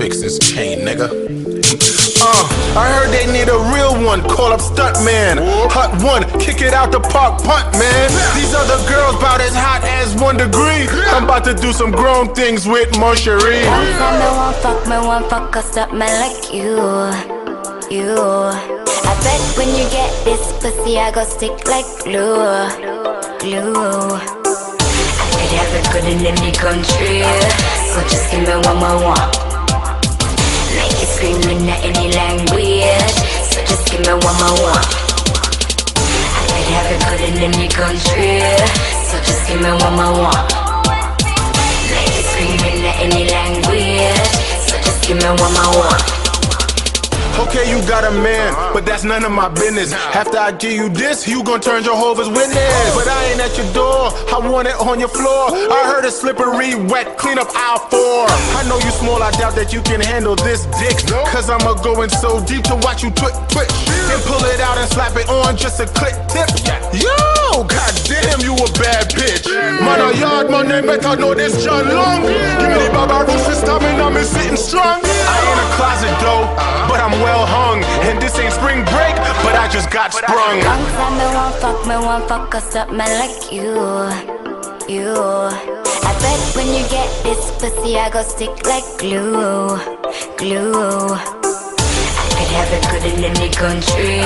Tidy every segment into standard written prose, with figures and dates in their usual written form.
fix this chain, nigga. I heard they need a real one. Call up Stuntman. Hut one, kick it out the park, punt, man. These other girls about as hot as 1 degree. I'm about to do some grown things with Moncherie. Long time me want fuck a Stuntman like you. I bet when you get this pussy, I go stick like glue. I could have it good in any country, so just give me one more one. Make you scream in any language, so just give me one more one. I could have it good in any country, so just give me one more one. Make you scream in any language, so just give me one more one. Okay, you got a man, but that's none of my business. After I give you this, you gon' turn Jehovah's Witness. But I ain't at your door, I want it on your floor. I heard it's slippery, wet, clean up aisle 4. I know you small, I doubt that you can handle this dick. Cause I'ma go in so deep to watch you twitch. Then pull it out and slap it on just a click tip. Yo, goddamn, you a bad bitch. Man a yard, my name better know this John Long. Give me the Baba Rooster stamina, me sitting strong. I ain't a closet though, but I'm well hung. And this ain't spring break, but I just got sprung. Long time me want fuck a Stuntman like you. I bet when you get this pussy, I go stick like glue. I could have it good in any country,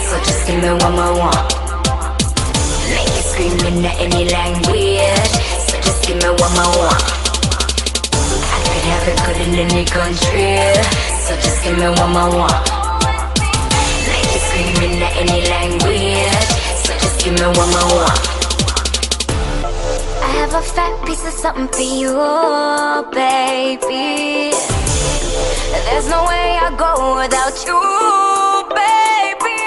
so just give me one more one. Make you scream in any language, so just give me one more one. I could have it good in any country, so just give me one more one. Make you scream in any language, so just give me one more one. I have a fat piece of something for you, baby. There's no way I go without you, baby.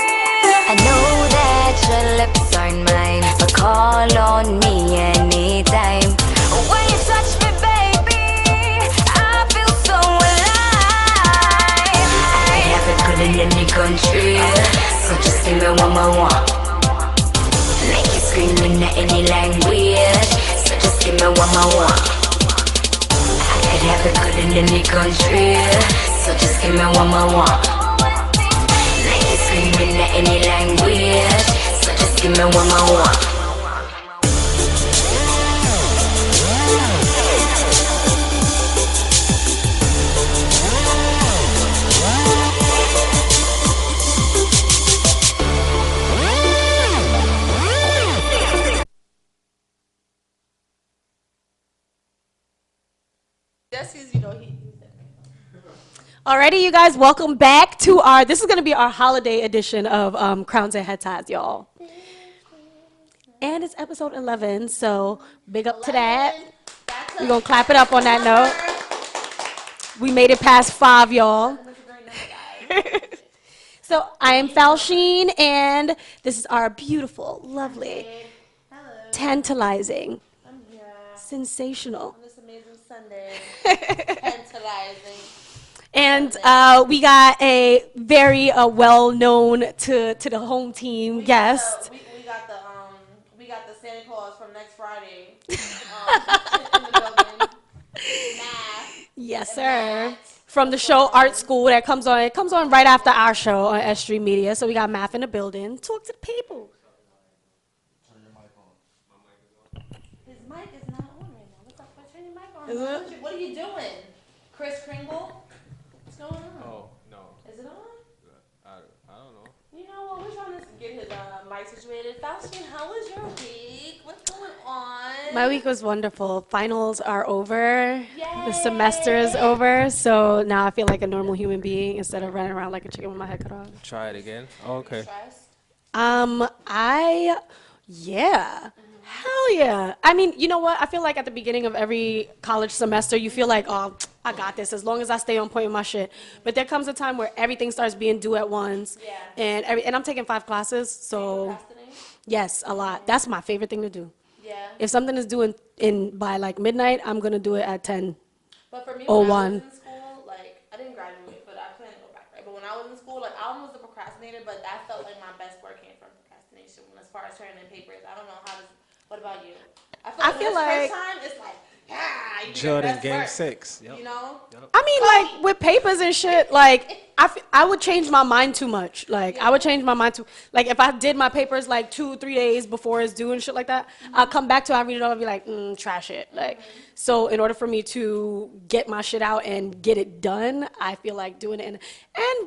I know that your lips aren't mine, but call on me anytime. When you touch me, baby, I feel so alive. I have it good in any country, so just give me one more one. Make you scream in any language, so just give me one more one. I could have it good in any country, so just give me one more one. Make you scream in any language, so just give me one more one. Alrighty, you guys, welcome back to our, this is going to be our holiday edition of Crowns and Headties, y'all. And it's episode 11, so big up to that. We're going to clap it up on that note. We made it past 5, y'all. So I am Falsheen, and this is our beautiful, lovely, tantalizing, sensational, on this amazing Sunday. Tantalizing. And we got a very well-known to the home team guest. We got the Santa Claus from next Friday in the building. Math. Yes, sir. From the show Art School that comes on. It comes on right after our show on S.STREET Media. So we got Math in the building. Talk to the people. Turn your mic on. His mic is not on right now. What's up? Turn your mic on. What are you doing? Kris Kringle? What's going on? Oh, no. Is it on? I don't know. You know what? We're trying to get his mic situated. Falsheen, how was your week? What's going on? My week was wonderful. Finals are over. Yay. The semester is over. So now I feel like a normal human being instead of running around like a chicken with my head cut off. Try it again. Oh, okay. Stressed? Yeah. Hell yeah. I mean, you know what? I feel like at the beginning of every college semester, you feel like, oh, I got this as long as I stay on point with my shit. But there comes a time where everything starts being due at once. Yeah. And I'm taking 5 classes, so yes, a lot. That's my favorite thing to do. Yeah. If something is due in by like midnight, I'm going to do it at 10. But for me, Oh, when I one. was in school, like, I didn't graduate, but I plan to go back, right? But when I was in school, like, I was a procrastinator, but I felt like my best work came from procrastination as far as turning in papers. I don't know how to, what about you? I feel like like first time, it's like, You do your Jordan best Game work, 6. Yep. You know? I mean, like with papers and shit, like I would change my mind too much. Like I would change my mind too. Like if I did my papers like 2-3 days before it's due and shit like that, I'll come back to it, I read it all and be like, trash it. Like so, in order for me to get my shit out and get it done, I feel like doing it. And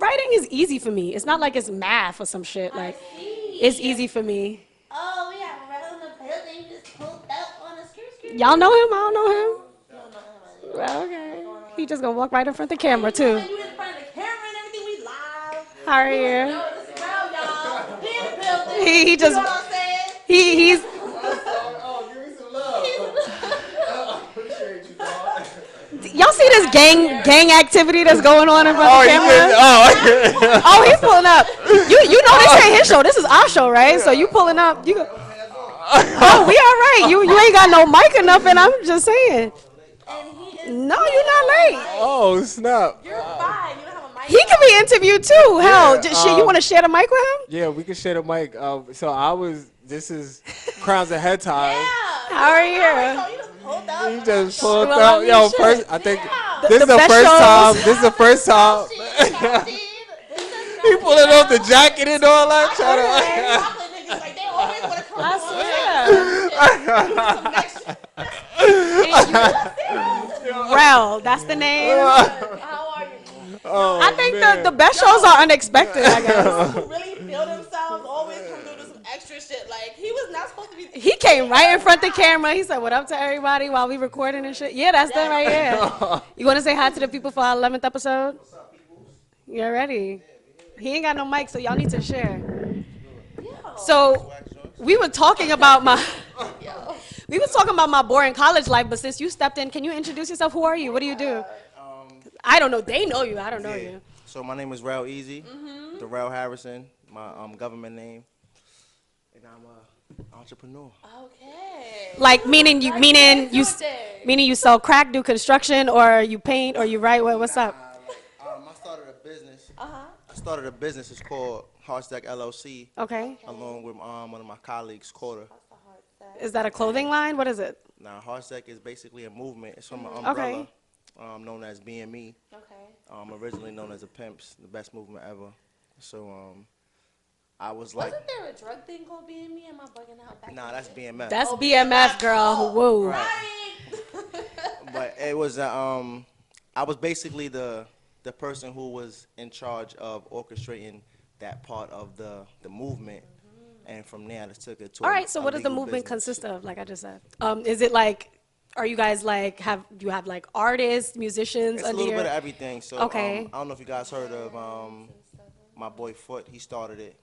writing is easy for me. It's not like it's math or some shit. Like it's easy for me. Oh, we have a red on the building just pulled up on a skirt. Y'all know him? I don't know him. You don't know him, really. Well, okay. He just gonna walk right in front of the camera too. And you in front of the camera and everything, we live. How are you? Yo, this is real, y'all. He in the building. He just You know what I'm saying? he's Oh, give me some love. I appreciate you, dog. y'all see this gang activity that's going on in front of the camera? Oh, Oh, he's pulling up. You know this ain't his show. This is our show, right? So you pulling up. You. Oh, we all right. You ain't got no mic or nothing. I'm just saying. And he is. No, you're not late. oh, snap. You're fine. You don't have a mic. He can be interviewed too. Hell, Yeah, shit. You want to share the mic with him? Yeah, we can share the mic. This is Crowns and Head Ties. How are you? So you just pulled up. He just pulled Well, up. I mean, Yo, shit. first, I think Yeah. this is The the best first time. shows. This is the first time. He pulling off the jacket and all that. Trying to, Chocolate niggas, like, they always want to come I swear. Rel, that's the name. How are you? oh, I think man. the best shows are unexpected, I guess. Who really feel themselves always come through to some extra shit. Like, he was not supposed to be. He came right in front of the camera. He said, "What up to everybody?" while we recording and shit. Yeah, that's them right here. You want to say hi to the people for our 11th episode? You're ready. He ain't got no mic, so y'all need to share. So we were talking about my boring college life, but since you stepped in, can you introduce yourself? Who are you? What do you do? I don't know. They know you. I don't know you. So my name is Rel Easy, Darrell Harrison, my government name, and I'm an entrepreneur. Okay. Like meaning you sell crack, do construction, or you paint, or you write. What's up? I started a business. I started a business. It's called Heartstack LLC, Okay. along with one of my colleagues, Quarter. Is that a clothing line? What is it? Now Heartstack is basically a movement. It's from an umbrella Okay. known as BME. Okay. Originally known as the Pimps, the best movement ever. So I was like, Wasn't there a drug thing called being me? Am I bugging out? Back nah, in that's the day? BMF. That's BMF, girl. Whoa. Right. But it was I was basically the person who was in charge of orchestrating that part of the movement, and from there I just took it to. All right. So what does the movement consist of? Like I just said, is it like? Are you guys like do you have like artists, musicians It's a under little your? bit of everything. So Okay. I don't know if you guys heard of my boy Foot. He started it.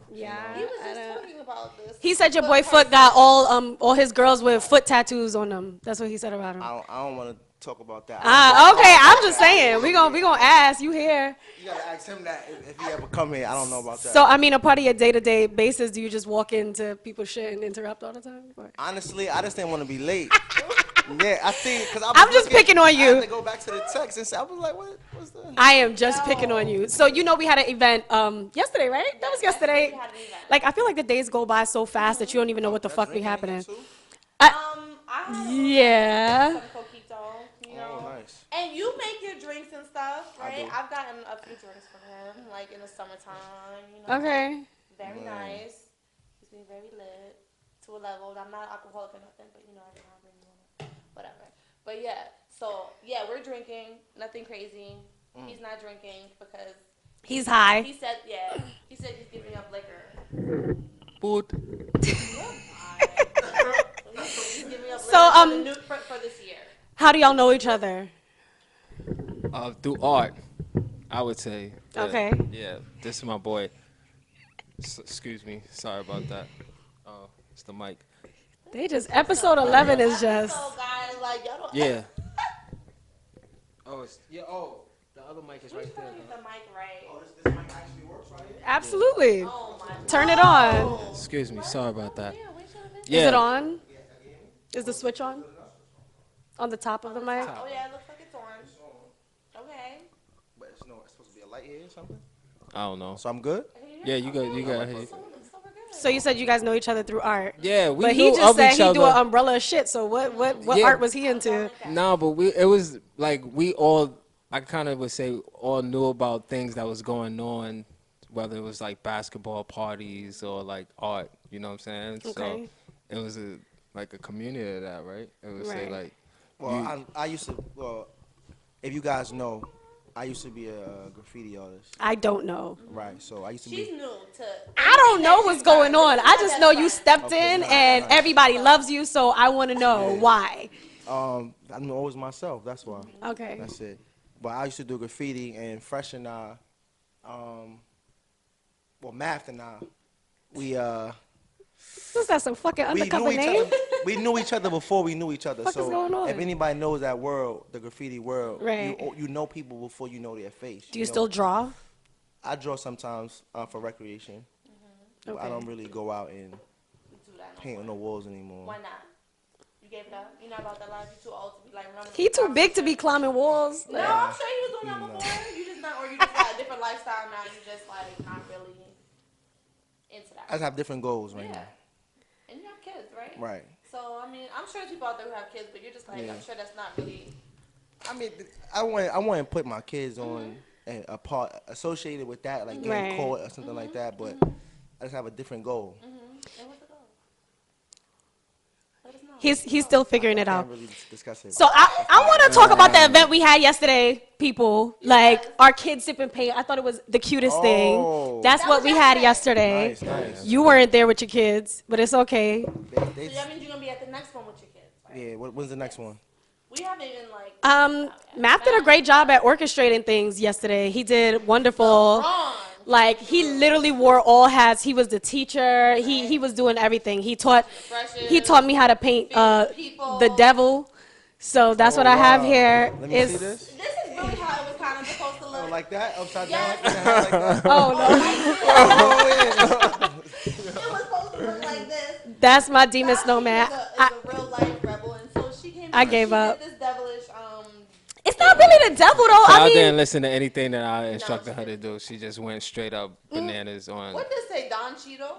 Yeah. He was just talking about this. He said your boy Foot got all his girls with foot tattoos on them. That's what he said about him. I don't want to talk about that. Okay. I'm just saying. We gonna ask you here. You gotta ask him that if he ever come here. I don't know about that. So I mean, a part of your day-to-day basis, do you just walk into people's shit and interrupt all the time? Or- Honestly, I just didn't want to be late. Yeah, I think because I'm just picking on I you. had to go back to the text and say, I was like, what's the? I am just picking on you. So you know we had an event yesterday, right? That was yesterday. We had an event. Like I feel like the days go by so fast that you don't even know what the fuck be happening. I had Yeah. some coquito, you know. Oh, nice. And you make your drinks and stuff, right? do. I've gotten a few drinks from him, like in the summertime, you know. Okay. Very nice. He's been very lit to a level. I'm not alcoholic or nothing, but you know, every time I bring one, whatever. But yeah, so yeah, we're drinking, nothing crazy. He's not drinking because He's high. he said he's giving up liquor. Boot. He's giving up So, liquor for this year. How do y'all know each other? Through art, I would say. Yeah. Okay. Yeah, this is my boy. Excuse me. Sorry about that. Oh, it's the mic. They just episode 11 is just. So guys, like y'all don't. Yeah. Oh, the other mic is right there. Use the mic right. This mic actually works right here? Absolutely. Oh my. Turn it on. Excuse me. Sorry about that. Yeah, we should have been. Yeah. Is it on? Is the switch on? On the top of the mic? Oh yeah, it looks like it's on. Okay. But it's supposed to be a light here or something. I don't know. So I'm good? Yeah, you got. You got. So we're good. So you said you guys know each other through art. Yeah, we But knew he just of said each he do an other. umbrella of shit. So what Yeah. art was he into? No, but it was like we all, I kind of would say all knew about things that was going on, whether it was like basketball parties or like art, you know what I'm saying? Okay. So it was like a community of that, right? It would say Right. like, Well, I used to. Well, if you guys know, I used to be a graffiti artist. I don't know. Right. So I used to She's be. new to. I don't know what's going on. I just know you stepped Okay, in nice, and nice. everybody loves you. So I want to know Yeah. why. I'm always myself. That's why. Okay. That's it. But I used to do graffiti, and Fresh and I, Math and I, we What's that? Some fucking we undercover knew each name? other. We knew each other before we knew each other. Fuck is going on? If anybody knows that world, the graffiti world, Right. you know people before you know their face. Do you know? still draw? I draw sometimes for recreation. But I Okay. don't really go out and Do that no paint on more. the walls anymore. Why not? You gave it up. You're not about that life. You're too old to be like running. He too big to be climbing walls. No, I'm sure he was doing that before. You just not, or you just got a different lifestyle now. You just like not really into that. I just have different goals right Yeah. now. And you have kids, right? Right. So I mean, I'm sure there's people out there who have kids, but you're just like, Yeah. I'm sure that's not really. I mean, I want to put my kids on a part associated with that, like getting Right. caught or something like that. But I just have a different goal. And what's the goal? Let us know. He's still figuring it out. Can't really discuss it. So I want to talk about the event we had yesterday, people. Like our kids sipping paint. I thought it was the cutest Oh. thing. That's That what was we had yesterday. yesterday. Nice. You weren't there with your kids, but it's okay. So that means you're gonna be at the next one with your kids, right? Yeah. When's the next one? We haven't even like. Matt did a great job at orchestrating things yesterday. He did wonderful. Wrong. Like he literally wore all hats. He was the teacher. He was doing everything. He taught me how to paint people. the devil. So that's what I have here. Let me Is- see this. This is really how it was kind of supposed to Oh, look. like that? Upside Yes. down? Like that? Oh no, Oh, yeah. It was supposed to look like this. that's my demon Now snowman. She is a real life rebel, and so she came. I in, gave she up. Did this devilish. It's not really the devil though. I I mean, didn't listen to anything that I instructed her to do. She just went straight up bananas on What does say, Don Cheeto?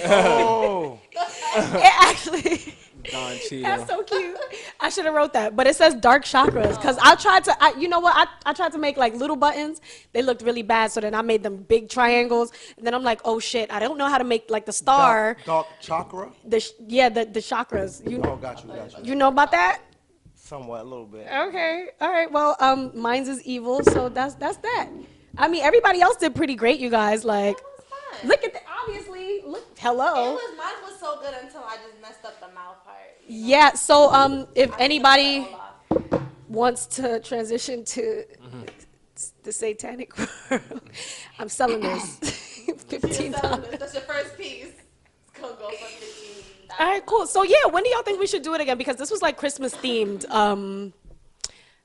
Oh. it actually. Don Cheeto. That's so cute. I should have wrote that, but it says dark chakras because I tried to. You know what? I tried to make like little buttons. They looked really bad, so then I made them big triangles, and then I'm like, oh shit, I don't know how to make like the star. Dark chakra? The chakras. Oh, got you. You know about that? Somewhat, a little bit. Okay. All right. Well, mine's is evil, so that's that. I mean, everybody else did pretty great, you guys. Like, It was fun. look at the obviously. Look, hello. Mine was so good until I just messed up the mouth part. Yeah. So, if I anybody took Olaf. wants to transition to the satanic world, I'm selling this $15. That's your first piece. It's gonna go for $15. All right, cool. So yeah, when do y'all think we should do it again? Because this was like Christmas themed.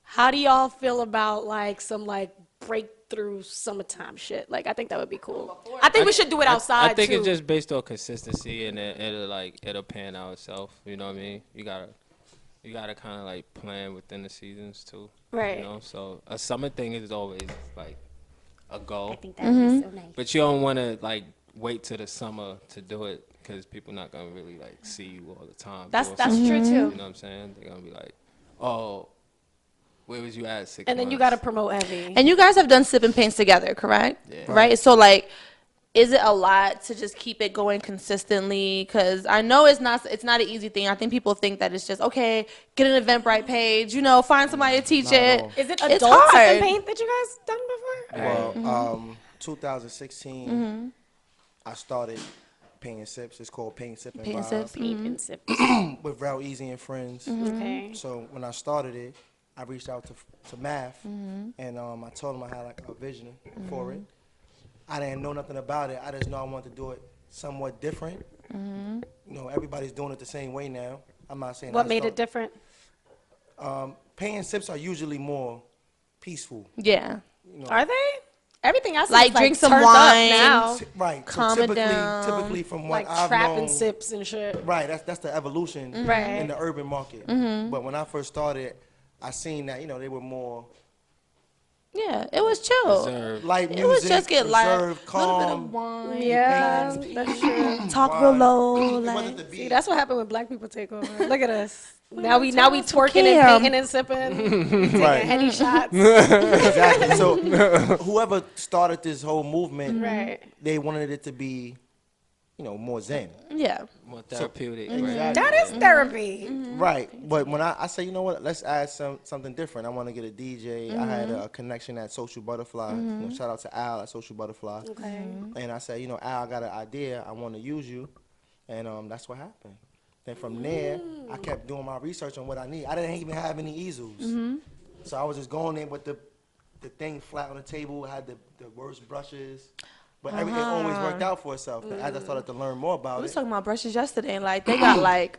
How do y'all feel about like some like breakthrough summertime shit? Like I think that would be cool. I think we should do it outside I think too. it's just based on consistency and it'll pan out itself. You know what I mean? You gotta kind of like plan within the seasons too. Right. You know, so a summer thing is always like a goal. I think that would be so nice. But you don't want to like wait till the summer to do it because people not gonna really like see you all the time. That's doing true something, too. You know what I'm saying? They're gonna be like, oh, where was you at 6 months? And then you got to promote Evie. And you guys have done sip and paints together, correct? Yeah. Right. So like, is it a lot to just keep it going consistently? Because I know it's not an easy thing. I think people think that it's just okay, get an Eventbrite page, find somebody to teach Not at it. all. Is it It's adult sip hard. and paint that you guys done before? Well, 2016, I started painting sips. It's called Paint Sip and Paint Vibe sips. Paint and sip. with Real Easy and friends. Okay. So when I started it, I reached out to Math, and I told him I had like a vision for it. I didn't know nothing about it. I just know I wanted to do it somewhat different. Everybody's doing it the same way now. I'm not saying What I made it start- different? Painting sips are usually more peaceful. Yeah. Are they? Everything I see Like, is like drink some turned wine. up now. Right. So Calm it typically, down. typically from what Like I've trapping known, sips and shit. right, that's the evolution Right. in the urban market. But when I first started, I seen that they were more Yeah, it was chill. Reserved. Light It music, was just get like a reserved, little bit calm. of wine. Yeah, paintings, that's true. Talk real wine. low. It Like, wasn't the See, beat. that's what happened when black people take over. Look at us. Now on, we turn on some twerking and Cam. painting and sipping, taking Right. Henny shots. Exactly. So whoever started this whole movement, Right. they wanted it to be, more zen. yeah. More therapeutic. Exactly. Right? That is therapy. Right. But when I say, you know what, let's add something different. I want to get a DJ. I had a connection at Social Butterfly. Shout out to Al at Social Butterfly. Okay. And I said, Al, I got an idea. I want to use you. And that's what happened. Then from there, I kept doing my research on what I need. I didn't even have any easels. So I was just going in with the thing flat on the table, had the worst brushes. But everything always worked out for itself. As I started to learn more about We was it. talking about brushes yesterday, and like they got like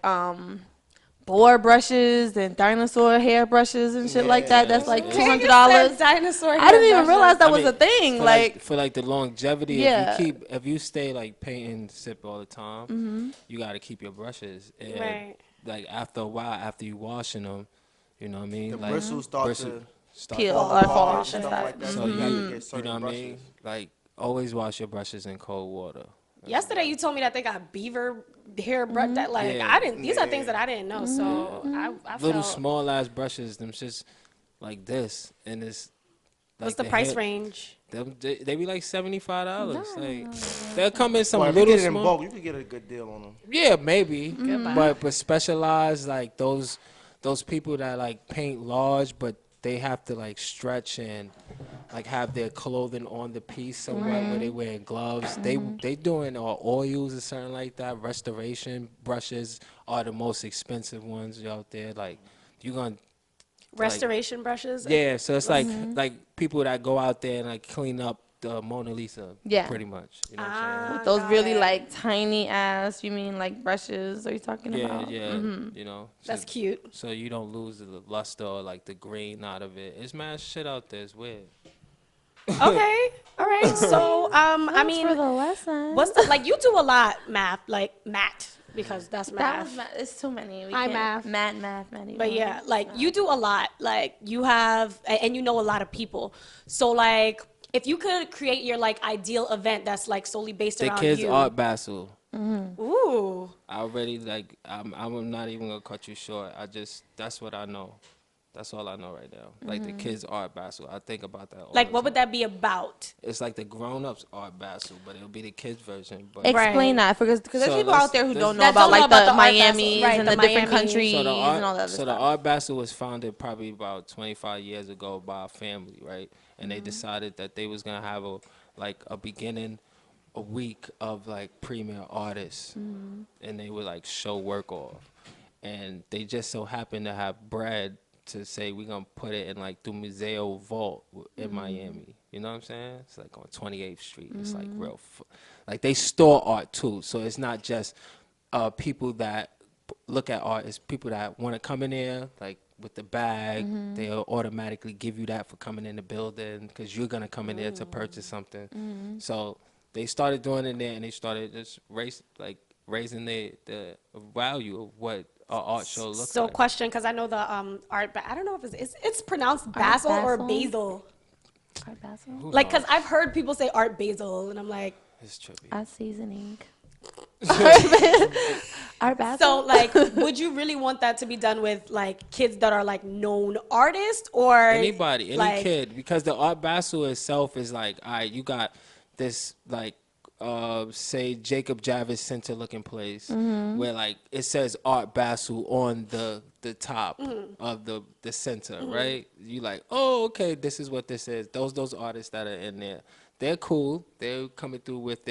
boar brushes and dinosaur hair brushes and shit like that. That's like $200. Dinosaur. I didn't even realize that I was mean, a thing. for Like, for the longevity, Yeah. if you stay like painting sip all the time, you got to keep your brushes. And Right. like after a while, after you washing them, you know what I mean? The like bristles start bristle- to start Peel to or fall and off stuff and stuff. like that. So you have to you get certain know what I brushes. mean? Like always wash your brushes in cold water. Yesterday you told me that they got beaver hair brush. That like Yeah. I didn't. These are things that I didn't know. So I Little felt. small ass brushes, them just like this, and it's. What's like the price hair- range? They be like $75. Like they'll come in some Well, if you little get it in small. bulk, you could get a good deal on them. Yeah, maybe. Goodbye. But specialized like those people that like paint large, but they have to like stretch and like have their clothing on the piece somewhere where they wear gloves. They doing oils or something like that. Restoration brushes are the most expensive ones out there. Like you're gonna Restoration brushes. yeah. So it's like people that go out there and like clean up the Mona Lisa. Yeah. Pretty much. You know what I'm saying? those got really it. like tiny ass. You mean like brushes? Are you talking Yeah, about? yeah. You know. That's so- cute. So you don't lose the luster or like the green out of it. It's mad shit out there. It's weird. Okay. All right. So I mean, for the lesson. what's the like? You do a lot, math, like math, because that's that math. was math. It's too many. We Hi, can't- math. math. But yeah, like you do a lot. Like you have, and you know a lot of people. So like, if you could create your like ideal event that's like solely based The around kids you. Art Basel. Ooh. I already like. I'm not even gonna cut you short. That's what I know. That's all I know right now. Like the kids Art Basel. I think about that. All Like, the what would time. that be about? It's like the grown-ups Art Basel, but it'll be the kids version. But Explain that because there's So people let's- out there who let's- don't know That about don't know like about the the Art Basel. Miamis Right, and the the different Miami. countries So the and all that other so stuff. the Art Basel was founded probably about 25 years ago by a family, right? And they decided that they was gonna have a beginning, a week of like premier artists, and they would like show work off, and they just so happened to have bread to say we're gonna put it in like the Museo Vault in Miami. You know what I'm saying? It's like on 28th Street. It's like real, like they store art too. So it's not just people that look at art. It's people that want to come in there like with the bag. They'll automatically give you that for coming in the building because you're gonna come in there to purchase something. So they started doing it there, and they started just raising the value of what an art show looks So like. question, because I know the art, but I don't know if it's pronounced basil or Basil? basil. Art Basel. Who Like, because knows? I've heard people say art basil, and I'm like, It's trippy. Art seasoning. Art Basel. so like, would you really want that to be done with like kids that are like known artists or Anybody, any like, kid, because the Art Basel itself is like, all right, you got this like, say Jacob Javits Center looking place where like it says Art Basel on the top of the center, right? You like, oh, okay, this is what this is. Those artists that are in there, they're cool. They're coming through with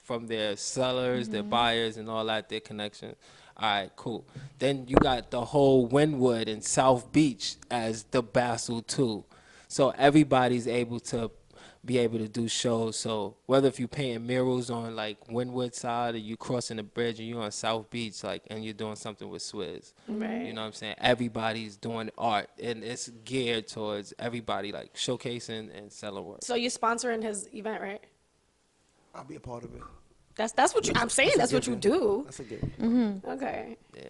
from their sellers, their buyers, and all that, their connections. All right, cool. Then you got the whole Wynwood and South Beach as the Basel too. So everybody's able to do shows. So whether if you're painting murals on like Wynwood side or you crossing the bridge and you're on South Beach, like, and you're doing something with Swizz. Right. You know what I'm saying? Everybody's doing art and it's geared towards everybody like showcasing and selling work. So you're sponsoring his event, right? I'll be a part of it. That's what I'm saying. That's what you do. That's a given. Okay. Yeah.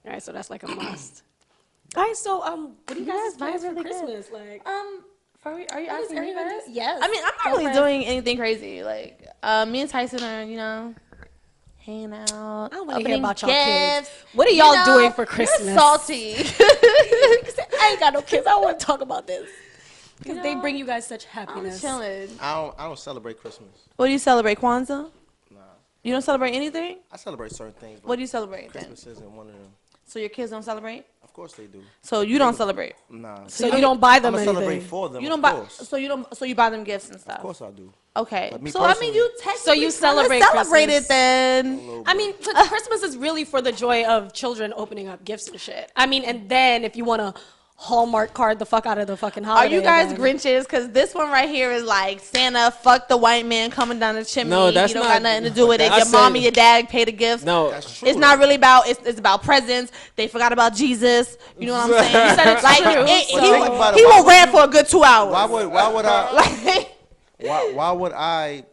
All right. So that's like a must. All right. So what do you guys Yes, have plans for mine's really good. Christmas? Like, Are you What is asking me everybody- first? Yes. I mean, I'm not really doing anything crazy. Like, me and Tyson are, hanging out. I don't want to hear opening about y'all kids. gifts. What are y'all doing for Christmas? You're salty. I ain't got no kids. I don't want to talk about this. Because they bring you guys such I'm happiness. chilling. I don't celebrate Christmas. What do you celebrate? Kwanzaa? Nah, You don't celebrate anything? I celebrate certain things. But What do you celebrate then? Christmas isn't one of them. So your kids don't celebrate? Of course they do. So you don't celebrate? Nah. So you don't buy them I'm anything. celebrate for them. You don't of buy. course. So you buy them gifts and stuff. Of course I do. Okay. But me So I mean, personally- you technically So you celebrate celebrate Christmas. it then. A little I bit. mean, Christmas is really for the joy of children opening up gifts and shit. I mean, and then if you want to Hallmark card the fuck out of the fucking Are holiday. you guys then- Grinches? Because this one right here is like Santa, fuck the white man coming down the chimney. No, that's you don't not- got nothing to do with it. I Your mom said- and your dad pay the gifts. No, That's true. It's not really about. It's about presents. They forgot about Jesus. You know what I'm saying? You said it's like true, he think about it. he Why will would rant for a good 2 hours. Why would I? Like, Why would I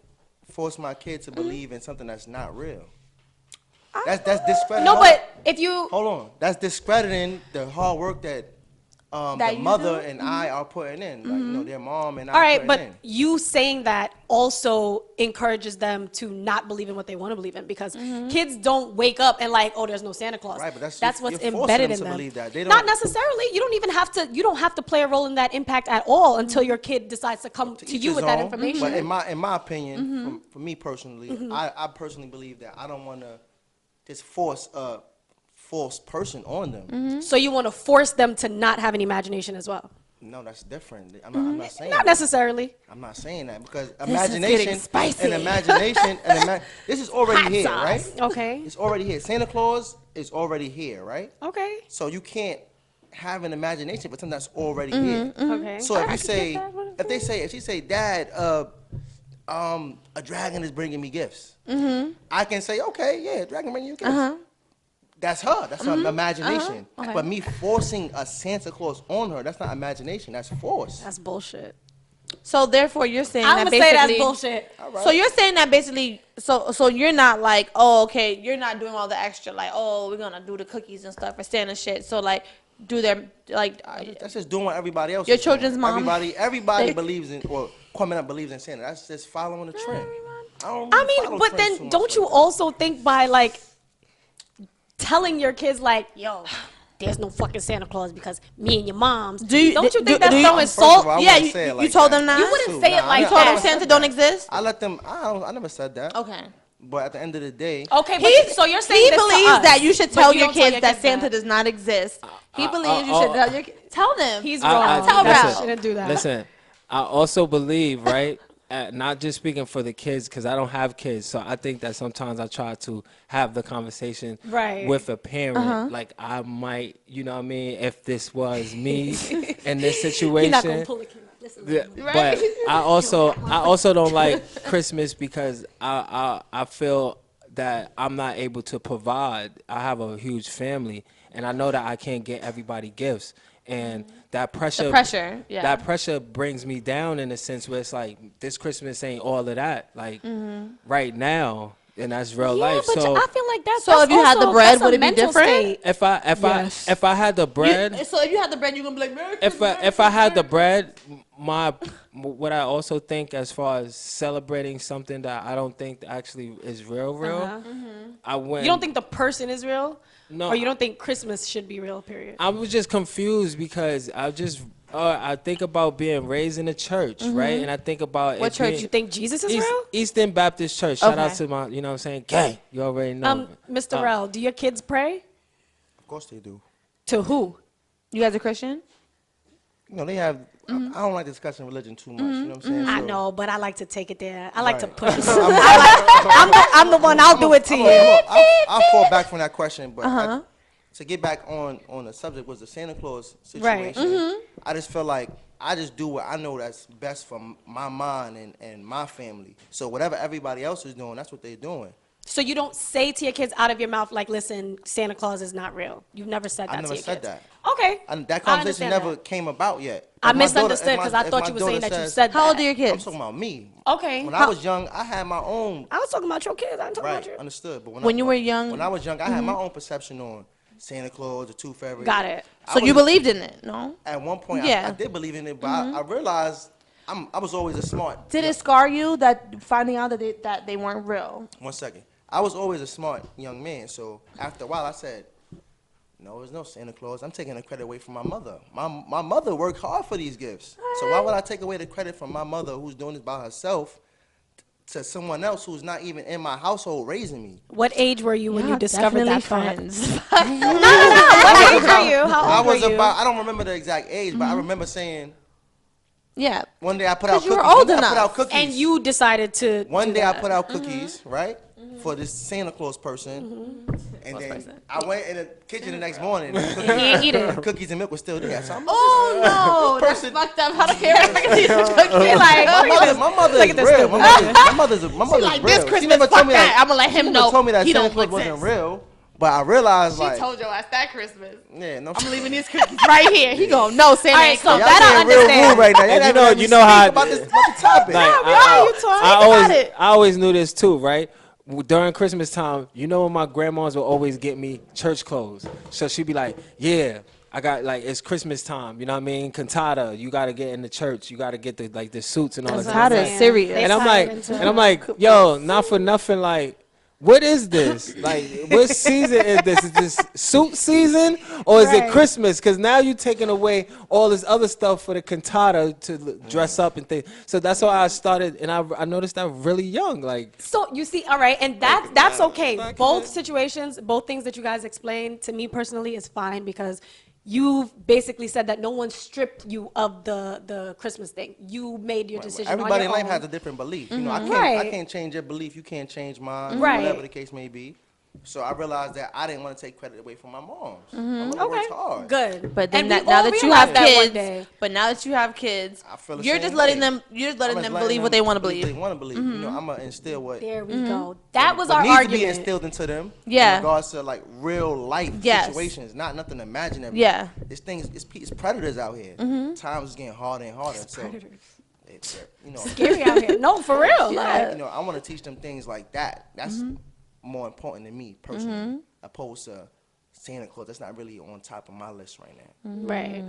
force my kid to believe in something that's not real? That's discrediting. No, but if you Hold on. That's discrediting the hard work that That the you mother do? and I are putting in. Like, their mom and I all right, putting but in. you saying that also encourages them to not believe in what they want to believe in because kids don't wake up and like, oh, there's no Santa Claus. Right, but that's- what's you're forcing embedded them in to them. believe that. They Not don't- necessarily. You don't even have to. You don't have to play a role in that impact at all until your kid decides to come to each you his with that own. information. But in my opinion, for me personally, I personally believe that I don't want to just force a false person on them. So you want to force them to not have an imagination as well. No, that's different. I'm not saying Not that. necessarily. I'm not saying that because getting imagination spicy. and imagination this is already here, right? Okay. It's already here. Santa Claus is already here, right? Okay. So you can't have an imagination for something that's already here. Okay. So if she say, Dad, a dragon is bringing me gifts, I can say, okay, yeah, dragon bringing you gifts. That's her. That's her imagination. Okay. But me forcing a Santa Claus on her, that's not imagination. That's force. That's bullshit. so therefore, you're saying I'm that gonna say basically. that's bullshit. So you're saying that basically. So you're not like, oh, okay, you're not doing all the extra like, oh, we're gonna do the cookies and stuff for Santa shit. So like, do their like. That's just doing what everybody else Your is doing. children's mom. Everybody believes in, or coming up believes in Santa. That's just following the trend. I mean, but then don't you also think by like telling your kids like, yo, there's no fucking Santa Claus because me and your moms. Don't you think that's throwing First of all, salt? I Yeah, wouldn't say it you like told that. them that? You wouldn't say it like You told them that. Santa don't exist. I let them. I never said that. Okay. But at the end of the day, Okay, but so you're saying He this to believes us, that you should but tell you your don't tell kids that Santa that. does not exist. He believes you should tell your kids. Tell them. He's I- wrong. Tell You Ralph. shouldn't do that. Listen, I also believe, right? Not just speaking for the kids, because I don't have kids, so I think that sometimes I try to have the conversation Right. with a parent. Like I might, you know what I mean, if this was me in this situation. You're not gonna pull a kid. Listen, Yeah, but I also don't like Christmas because I feel that I'm not able to provide. I have a huge family, and I know that I can't get everybody gifts, and that pressure. Yeah. That pressure brings me down in a sense where it's like this Christmas ain't all of that. Like right now, and that's real yeah, life. but So I feel like that's. So that's if you had the also- bread, that's a would it be mental different? state. if Yes. I had the bread. So if you had the bread, you're gonna be like, Merry If I had the bread, what I also think as far as celebrating something that I don't think actually is real, I went. You don't think the person is real? No. Or you don't think Christmas should be real, period? I was just confused because I think about being raised in a church, right? And I think about What it church being You think Jesus is real? Eastern Baptist Church. Shout out Okay. to my, you know what I'm saying, gang. You already know. Mr. Rel, do your kids pray? of course they do. To who? You guys are Christian? You know, they have. I don't like discussing religion too much. You know what I'm saying? I So- know, but I like to take it there. I like to Right. push it. I'm- I'm the one. I'll do it to you. I'll fall back from that question, but to get back on the subject was the Santa Claus Right. situation. I just feel like I just do what I know that's best for my mind and my family. So whatever everybody else is doing, that's what they're doing. So you don't say to your kids out of your mouth, like, listen, Santa Claus is not real. You've never said that I to never your said kids. that. Okay. And that I conversation understand never that. came about yet. I If my daughter- misunderstood if my- because I if thought my you were saying daughter that you says- said that. How old are your I'm kids? talking about me. Okay. When I was young, I had my own. I was talking about your kids. I didn't talk Right, about you. understood. But When you were young- when I was young, I had my own perception on Santa Claus, the Tooth Fairy. Got it. So you believed in it, no? At one point, Yeah. I did believe in it, but I realized I was always a smart. Did it scar you that finding out that they weren't real? 1 second. I was always a smart young man, so after a while, I said, "No, there's no Santa Claus. I'm taking the credit away from my mother. My mother worked hard for these gifts, so why would I take away the credit from my mother, who's doing this by herself, to someone else who's not even in my household raising me?" What age were you when you discovered that thought? friends. What age were you? How I old were was you? about, I don't remember the exact age, but I remember saying, Yeah. one day I put out 'Cause you were cookies. old One day I put enough. out cookies. And you decided to One do day I that. put out cookies, right, for this Santa Claus person, and then I went in the kitchen the next morning. And He ain't eat it. cookies and milk was still there. So I'm Oh no, that's Person- fucked up. How the parents He like, my mother Look is at this real. stupid My mother's like real. this She Christmas, never fuck told me that. that. I'm gonna let him She know never told me that he Santa don't Claus exist. wasn't real, but I realized She like, told your ass that Christmas. yeah, no. I'm leaving these cookies right here. He gonna know Santa All right, ain't so coming. that I Y'all being real understand. rude right now. And Y'all you know how about the topic. Like, I always knew this too, right? During Christmas time, you know when my grandmas would always get me church clothes. So she'd be like, yeah, I got like, it's Christmas time. You know what I mean? Cantata, you got to get in the church. You got to get the suits and all that. Cantata is serious. They And I'm tie like, it into and I'm like, yo, not for nothing. Like, what is this? Like, what season is this? Is this suit season or is Right. it Christmas? Because now you're taking away all this other stuff for the cantata to dress up and things. So that's why I started, and I noticed that really young. Like, So you see, all right, and that's okay. Back Both in- situations, both things that you guys explained to me personally is fine because you've basically said that no one stripped you of the Christmas thing. You made your decision. Everybody in on your life own. has a different belief. You know, I Right. can't change your belief. You can't change mine. Right. Whatever the case may be. So I realized that I didn't want to take credit away from my moms. My mother Okay, worked hard. good. But then And we now all that you realized have that one kids, day. but now that you have kids, I feel the you're same just letting way. them. You're just letting I'm them just believe what they want to believe. They want to believe. You know, I'm gonna instill what There we go. That was what our needs to be argument. instilled into them. Yeah. In regards to like real life Yes. situations, not nothing imaginary. Yeah. It's things. It's predators out here. Times is getting harder and harder. So, you know, Scary out here. No, for real. Like, you know, I want to teach them things like that. That's more important to me personally, opposed to Santa Claus. That's not really on top of my list right now. right.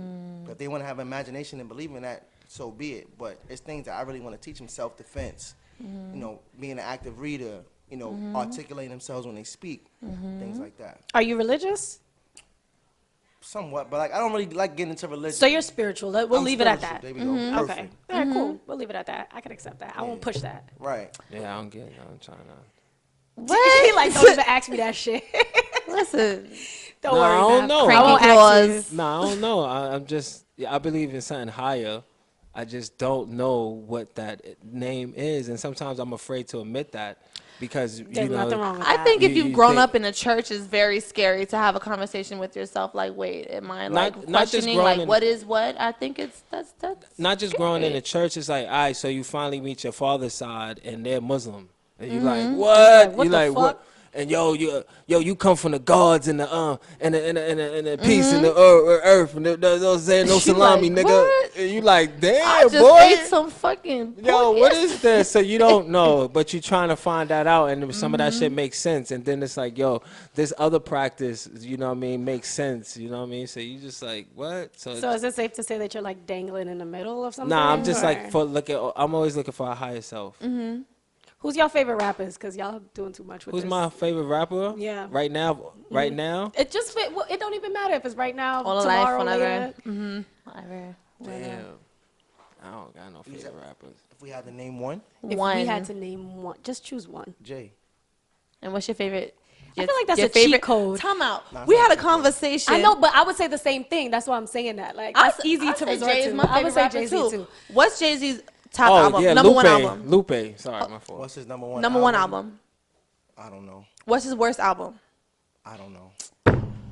But if they want to have imagination and believe in that, so be it. But it's things that I really want to teach them: self-defense. You know, being an active reader. You know, articulating themselves when they speak, things like that. Are you religious? Somewhat, but like I don't really like getting into religion. So you're spiritual. We'll I'm leave it at spiritual. that. There we go. Perfect. Okay. All right, cool. We'll leave it at that. I can accept that. I won't push that. Right. yeah, I don't get it. I'm trying to. He like, don't even ask me that shit. Listen, Don't No, worry. I don't Beth. know. I won't Cranky ask you. claws. No, I don't know. I'm just, I believe in something higher. I just don't know what that name is. And sometimes I'm afraid to admit that because, you There's know. nothing wrong with I that. think if You you've grown think- up in a church, it's very scary to have a conversation with yourself. Like, wait, am I like Not just questioning? growing Like, in- what is what? I think it's that's Not just growing in scary. the church, it's like, all right, so you finally meet your father's side and they're Muslim. And you're like, what? what You the like, what? fuck? And you come from the gods and the peace and the earth and those saying no salami, like, nigga. what? And you like, damn, I just boy. ate some fucking. Yo, pork what yesterday. is this? So you don't know, but you're trying to find that out, and some of that shit makes sense. And then it's like, yo, this other practice, you know what I mean, makes sense. You know what I mean? So you just like, what? So is it safe to say that you're like dangling in the middle of something? nah, I'm just or- like I'm always looking for a higher self. Who's your favorite rappers? Because y'all doing too much with Who's this. my favorite rapper? Yeah. Right now, right now. It just fit. Well, it don't even matter if it's right now, All of life, tomorrow, whenever. later. Whatever. Damn, I don't got no favorite rappers. If we had to name one, If One. we had to name one, just choose one. Jay. And what's your favorite? I feel like that's your a cheat favorite code. Time out. Nah, it's We not had a a cheat code. conversation. I know, but I would say the same thing. That's why I'm saying that. Like that's easy to resort Jay to. is my I favorite would say rapper Jay Z too. What's Jay Z's top Oh album? yeah, Number Lupe. one album. Lupe. Sorry, my fault. What's his number one? Number one album. I don't know. What's his worst album? I don't know.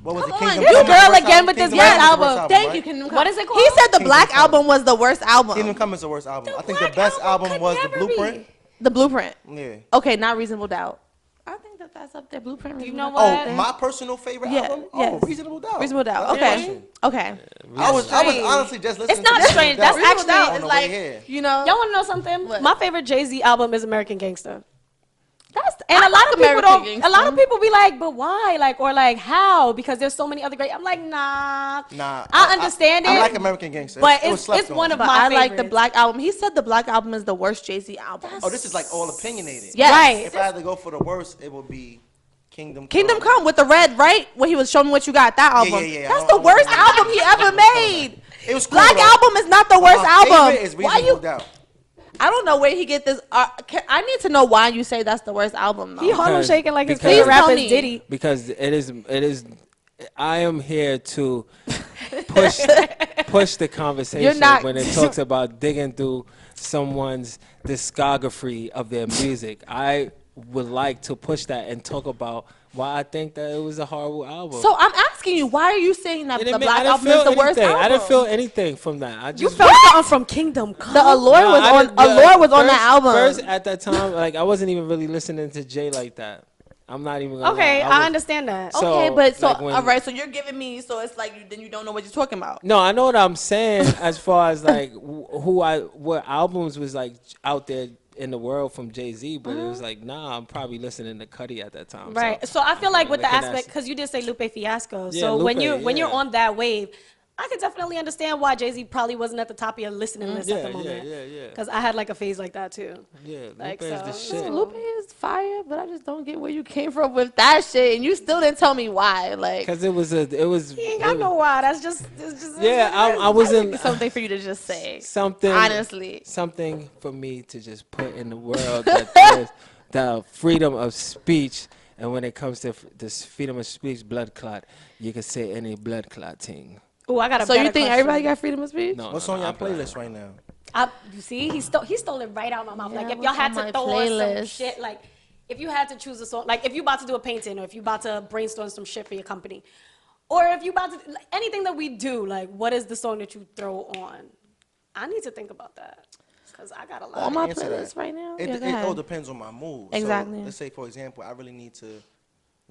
What was Come it? on, Kingdom this Come was the girl worst again album? with this Kingdom yes Come was the album. worst Thank right? you, Kingdom Come. What is it called? He said the Kingdom Black Come. album was the worst album. Kingdom Come is the worst album. I think the Black best album could was The never be. Blueprint. The Blueprint. Yeah. Okay, not Reasonable Doubt. I think that's up there. Blueprint. You know Reasonable what? Oh, my personal favorite Yeah, album? yes. Oh, Reasonable Doubt. Reasonable Doubt. Without Okay. question. Okay. I was strange. honestly just listening It's not to Reasonable strange. Doubt That's Reasonable actually- Doubt on is the like, way here. you know. Y'all want to know something? What? My favorite Jay Z album is American Gangster. And I a lot like of people American don't. Gangster. A lot of people be like, but why? Like, or like, how? Because there's so many other great. I'm like, nah. Nah, I understand it. I like American Gangster, but it was slept it's on. one of But my I like the favorites. Black Album. He said the Black Album is the worst Jay-Z album. Oh, this is like all opinionated. Yes. Right. If I had to go for the worst, it would be Kingdom Kingdom Come with the red, right? When he was showing me what you got, that album. yeah. That's the worst album he ever made. It was cool, Black though. Album is not the worst My album. favorite is Why Reasonable you? Doubt. I don't know where he get this. I need to know why you say that's the worst album. Though. He Harlem Because- shaking like his because- favorite Please tell rapper me. is Diddy. Because it is. I am here to push the conversation You're not- when it talks about digging through someone's discography of their music. I would like to push that and talk about why I think that it was a horrible album. So I'm asking you, why are you saying that It the didn't mean- Black I didn't Album feel is the worst anything. album? I didn't feel anything from that. I You just felt something from Kingdom Come. The Allure No, was I on. didn't- Allure was on first- that album. First, at that time, like I wasn't even really listening to Jay like that. I'm not even gonna Okay, lie. I was- understand that. So, Okay, but so like, when- all right, so you're giving me, so it's like then you don't know what you're talking about. No, I know what I'm saying as far as like what albums was like out there in the world from Jay-Z, but it was like, nah, I'm probably listening to Cudi at that time. Right. So, So I feel like with the looking at- aspect, because you did say Lupe Fiasco. Yeah, So when Lupe, you're yeah. on that wave, I could definitely understand why Jay-Z probably wasn't at the top of your listening list at the moment. yeah. Because I had like a phase like that too. Yeah, Like, Lupe is the so- shit. Lupe is fire, but I just don't get where you came from with that shit, and you still didn't tell me why. Like, Because it was. He ain't got no why. That's just. It's just Yeah, I wasn't something for you to just say. something. Honestly. something for me to just put in the world that there's the freedom of speech, and when it comes to this freedom of speech, blood clot, you can say any blood clot thing. Oh, I got a So you better think question. everybody got freedom of speech? No, What's no, on your I'm black. playlist right now? You see, he stole it right out of my mouth. Yeah, Like if what's y'all had on to my throw on some playlist? shit, like if you had to choose a song, like if you about to do a painting or if you about to brainstorm some shit for your company, or if you about to like, anything that we do, like what is the song that you throw on? I need to think about that because I got a lot. On my answer playlist that. right now. It, Yeah, go it all ahead. depends on my mood. Exactly. So let's say, for example, I really need to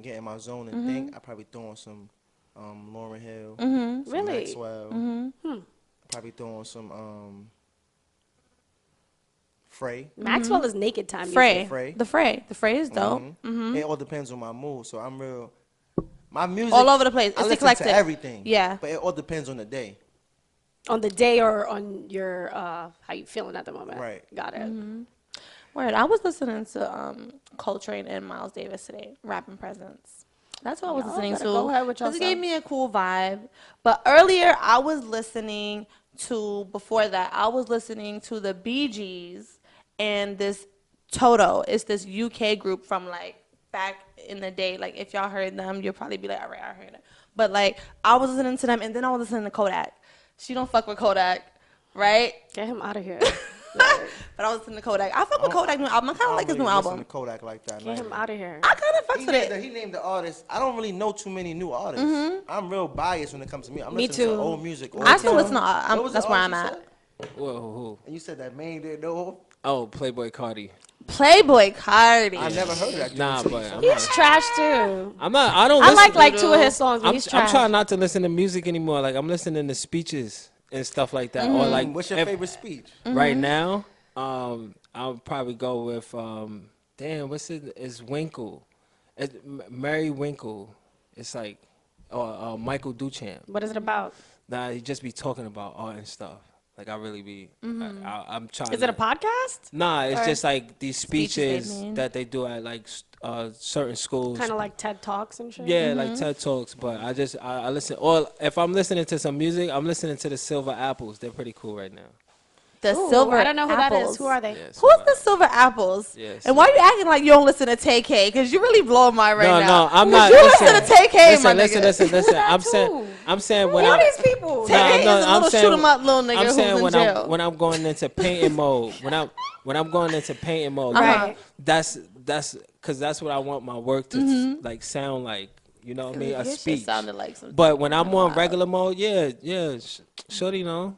get in my zone and think. I probably throw on some Lauryn Hill, some Really? Maxwell. Probably throw on some Frey. Maxwell is naked time. Fray. Fray. The Fray is dope. It all depends on my mood. So I'm real. My music All over the place. I It's listen eclectic. to everything. Yeah. But it all depends on the day. On the day or on your how you feeling at the moment. Right. Got it. Word. I was listening to Coltrane and Miles Davis today, Rapping Presence. That's what I was Y'all listening better to. go ahead with 'Cause it gave yourself. me a cool vibe. But earlier, I was listening to, before that, I was listening to the Bee Gees and this Toto. It's this UK group from like back in the day. Like if y'all heard them, you'll probably be like, all right, I heard it. But like I was listening to them and then I was listening to Kodak. She don't fuck with Kodak, right? Get him out of here. But I was listening to Kodak. I fuck with Kodak new album. I kind of like his new Listen album. to Kodak like that. Get him neither. out of here. I kind of fucks with it. He named the artist. I don't really know too many new artists. I'm real biased when it comes to me. I'm Me listening too. to old music. all I the still time. listen to. What was the That's where I'm artist you at. said? Whoa, who? And you said that Maine didn't know. Oh, Playboy Cardi. Playboy Cardi. I never heard of that. Nah, but I'm He's not. trash too. I'm not. I don't. I listen like to- two of his songs, but I'm, he's I'm trash. trying not to listen to music anymore. Like I'm listening to speeches and stuff like that. Or like, What's your if- favorite speech? right now? I'll probably go with damn. What's it? It's Winkle. It's Mary Winkle. It's like, Michael Duchamp. What is it about? Nah, he just be talking about art and stuff. Like I really be. I'm trying. Is it a podcast? Nah, it's Or just like these Speeches they speeches made? that they do at like certain schools. Kind of like TED Talks and shit. Yeah, like TED Talks, but I listen. Or if I'm listening to some music, I'm listening to the Silver Apples. They're pretty cool right now. The Ooh, Silver I don't know who that Apples. is. Who are they? Yeah, Who's Silver the Silver Apples? Yes. And why are you acting like you don't listen to TK? Because you really blowing my right No, now. no, I'm 'Cause not. You listen, listen to TK, my listen, nigga. listen. that I'm saying Who when are I. these people? TK is a little shoot 'em up little nigga I'm who's saying in when jail. I'm going into painting mode. When I'm going into painting mode. Right. That's because that's what I want my work to like sound like. You know what I mean? Your A shit speech. sounded like some. But when I'm on regular mode, yeah, shorty, know.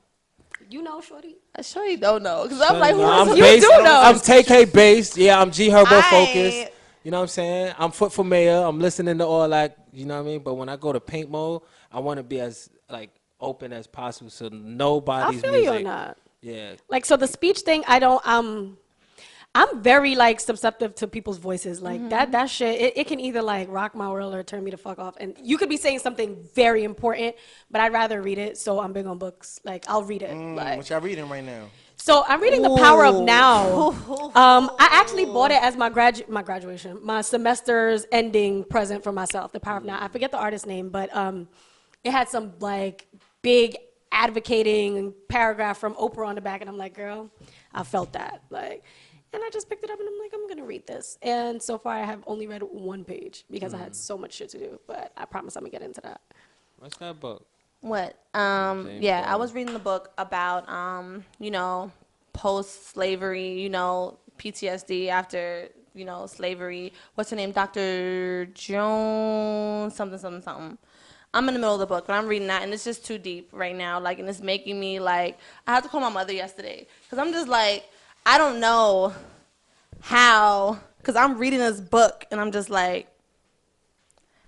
You know, shorty. I sure you don't know. Because I'm like, who No, is I'm you based, do know. I'm TK based. Yeah, I'm G Herbo I focused. ain't- You know what I'm saying? I'm foot for mayor. I'm listening to all that. You know what I mean? But when I go to paint mode, I want to be as like open as possible, so I nobody's feel music. you on that. Yeah. Like, so the speech thing, I I'm very like susceptible to people's voices. Like that shit, it can either like rock my world or turn me the fuck off. And you could be saying something very important, but I'd rather read it. So I'm big on books. Like I'll read it. Like What y'all reading right now? so I'm reading The Power of Now. I actually bought it as my graduation, my semester's ending present for myself. The Power of Now. I forget the artist's name, but it had some like big advocating paragraph from Oprah on the back, and I'm like, girl, I felt that. Like, and I just picked it up, and I'm like, I'm gonna read this. And so far, I have only read one page because I had so much shit to do. But I promise I'm gonna get into that. What's that book? What? James Yeah, I Baldwin. was reading the book about, you know, post-slavery, you know, PTSD after, you know, slavery. What's her name? Dr. Jones, something. I'm in the middle of the book, but I'm reading that, and it's just too deep right now. Like, and it's making me, like, I had to call my mother yesterday, because I'm just like, I don't know how, because I'm reading this book, and I'm just like,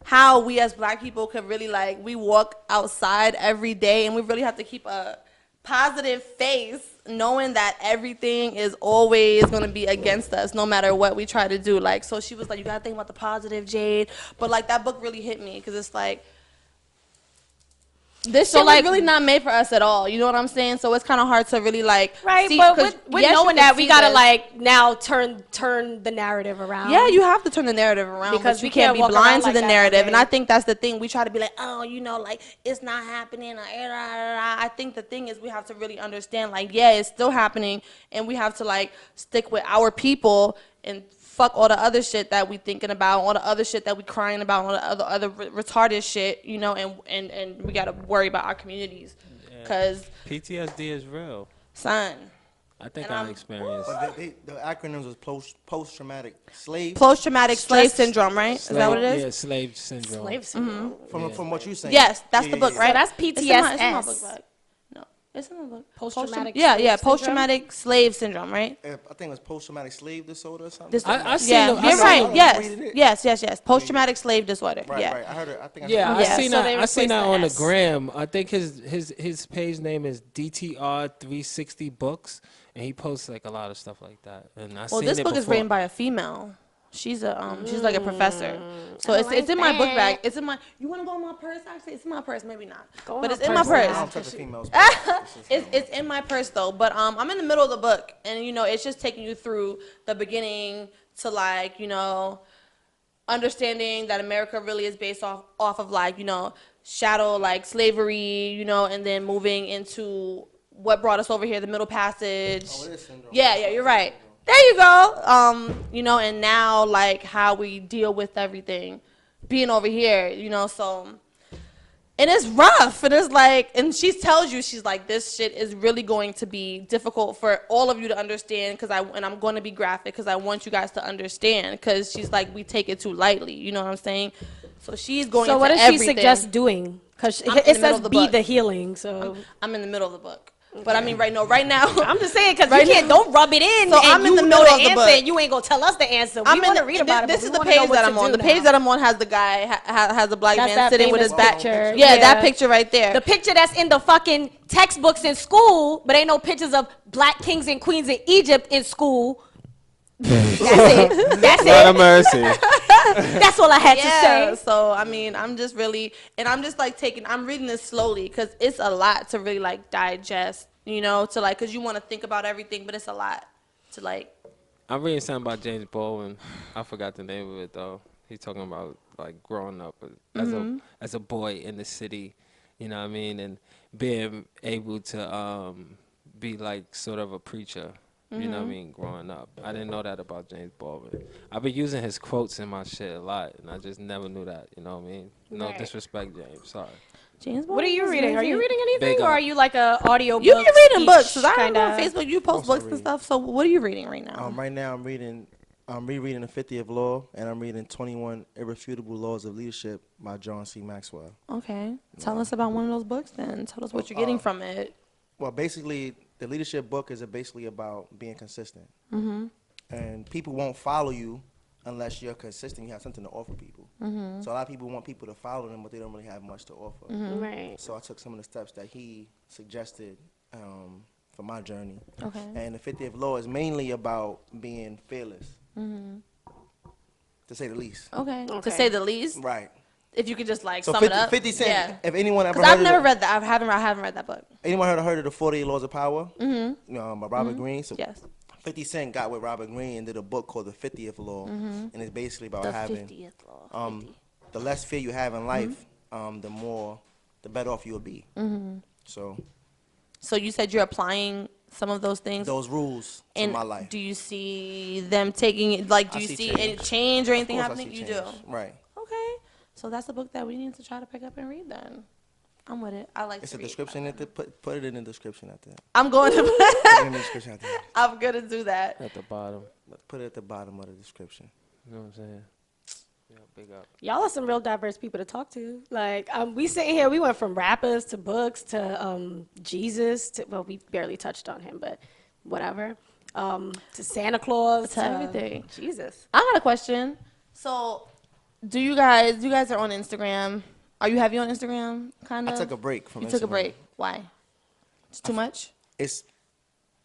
how we as black people could really, like, we walk outside every day, and we really have to keep a positive face, knowing that everything is always going to be against us, no matter what we try to do. Like, so she was like, you got to think about the positive, Jade. But, like, that book really hit me, because it's like, this shit like really not made for us at all. You know what I'm saying? So it's kind of hard to really like Right, see, but 'cause with yes, you knowing can that, we see gotta this. like now turn the narrative around. Yeah, you have to turn the narrative around Because because you we can't can't be walk blind around to like the that all narrative. And day. I think that's the thing. We try to be like, oh, you know, like it's not happening. I think the thing is we have to really understand, like, yeah, it's still happening, and we have to like stick with our people and fuck all the other shit that we thinking about, all the other shit that we crying about, all the other retarded shit, you know, and we gotta worry about our communities, cause PTSD is real. son. I think And I I'm- experienced But the acronyms was post-traumatic slave. Post-traumatic slave syndrome, right? Is that what it is? Yeah, slave syndrome. Slave syndrome. From what you saying. Yes, that's Yeah, the book, yeah, right? So that's It's in my PTSS. book bag. No, it's in the book. Post-traumatic Yeah, slave yeah, syndrome? post-traumatic slave syndrome, right? I think it was post-traumatic slave disorder or something. This, I seen yeah, them- I you're seen right. them. Yes. Post-traumatic slave disorder. Right, Yeah. right. I heard it. I think I Yeah, heard I it. Yeah, seen so that. they I seen that replaced the on the S. gram. I think his page name is DTR 360 Books, and he posts like a lot of stuff like that. And I Well, seen this it book is before. written by a female. She's like a professor. So I it's like in my book that. bag. It's in my. You want to go in my purse? Actually, it's in my purse. Maybe not. Go in But her it's in my purse purse. I don't touch the females. It's in my purse though, but I'm in the middle of the book, and you know it's just taking you through the beginning to like you know understanding that America really is based off of like you know shadow like slavery, you know, and then moving into what brought us over here, the Middle Passage. Oh, it is syndrome. Yeah, you're right. There you go. You know, and now like how we deal with everything being over here, you know, so. And it's rough. And it's like, and she tells you, she's like, this shit is really going to be difficult for all of you to understand and I'm going to be graphic because I want you guys to understand because she's like, we take it too lightly. You know what I'm saying? So she's going So into what does everything. she suggest doing? Because I'm in it the middle says of the be book. the healing. So I'm in the middle of the book. But I mean, right now. I'm just saying because Right you can't now- don't rub it in. So and I'm in you the know middle the of the answer. book. And you ain't gonna tell us the answer. We want to read about it. This but is we the wanna know page what that to I'm on. do The page now. that I'm on has the guy has a black That's man that sitting with his famous back. picture. Yeah, that Yeah. picture right there. The picture that's in the fucking textbooks in school, but ain't no pictures of black kings and queens in Egypt in school. That's it. That's Lord have it. mercy. That's all I had to Yeah, say. so I mean, I'm just like I'm reading this slowly because it's a lot to really like digest, you know, to like, because you want to think about everything, but it's a lot to like. I'm reading something about James Baldwin. I forgot the name of it though. He's talking about like growing up as a boy in the city, you know what I mean, and being able to be like sort of a preacher. You know what I mean? Growing up, I didn't know that about James Baldwin. I've been using his quotes in my shit a lot, and I just never knew that. You know what I mean? No Right. disrespect, James. Sorry. James What are you Baldwin is reading? Are you amazing. reading anything, Big or up. are you like a audio? You be reading books because I kind remember on of Facebook you post Also books and read. stuff. So what are you reading right now? Right now I'm rereading The 50th Law, and I'm reading 21 Irrefutable Laws of Leadership by John C. Maxwell. Okay, tell us about one of those books then. Tell us what you're getting from it. Well, basically, the leadership book is basically about being consistent. Mm-hmm. And people won't follow you unless you're consistent. You have something to offer people. Mm-hmm. So a lot of people want people to follow them, but they don't really have much to offer. right. So I took some of the steps that he suggested for for my journey. Okay. And the 50th law is mainly about being fearless, to say the least. Okay. Okay. To say the least. Right. If you could just like So sum 50, it up. 50 Cent, Yeah. if anyone ever Because heard I've never of read that. I haven't read that book. anyone heard of the 48 Laws of Power? By Robert Greene. So Yes. 50 Cent got with Robert Greene and did a book called The 50th Law, and it's basically about having 50th law. the less fear you have in life, the better off you will be. So So you said you're applying some of those things. those rules to And my life. do you see them taking it? Like, do I you see see change. any change or anything Of course I happening? see You change. do. Right. Okay. So that's a book that we need to try to pick up and read then. I'm with it. I like It's to a read. description at the put it in the description at the I'm going to put it in the description at the I'm going to do that. At the bottom. put it at the bottom of the description. You know what I'm saying? Yeah, big up. Y'all are some real diverse people to talk to. Like, we sitting here, we went from rappers to books to Jesus to, well, we barely touched on him, but whatever. To Santa Claus To everything. Jesus. I got a question. So, you guys are on Instagram. Are you heavy on Instagram? Kind of. I took a break from You Instagram. took a break. Why? It's too much. It's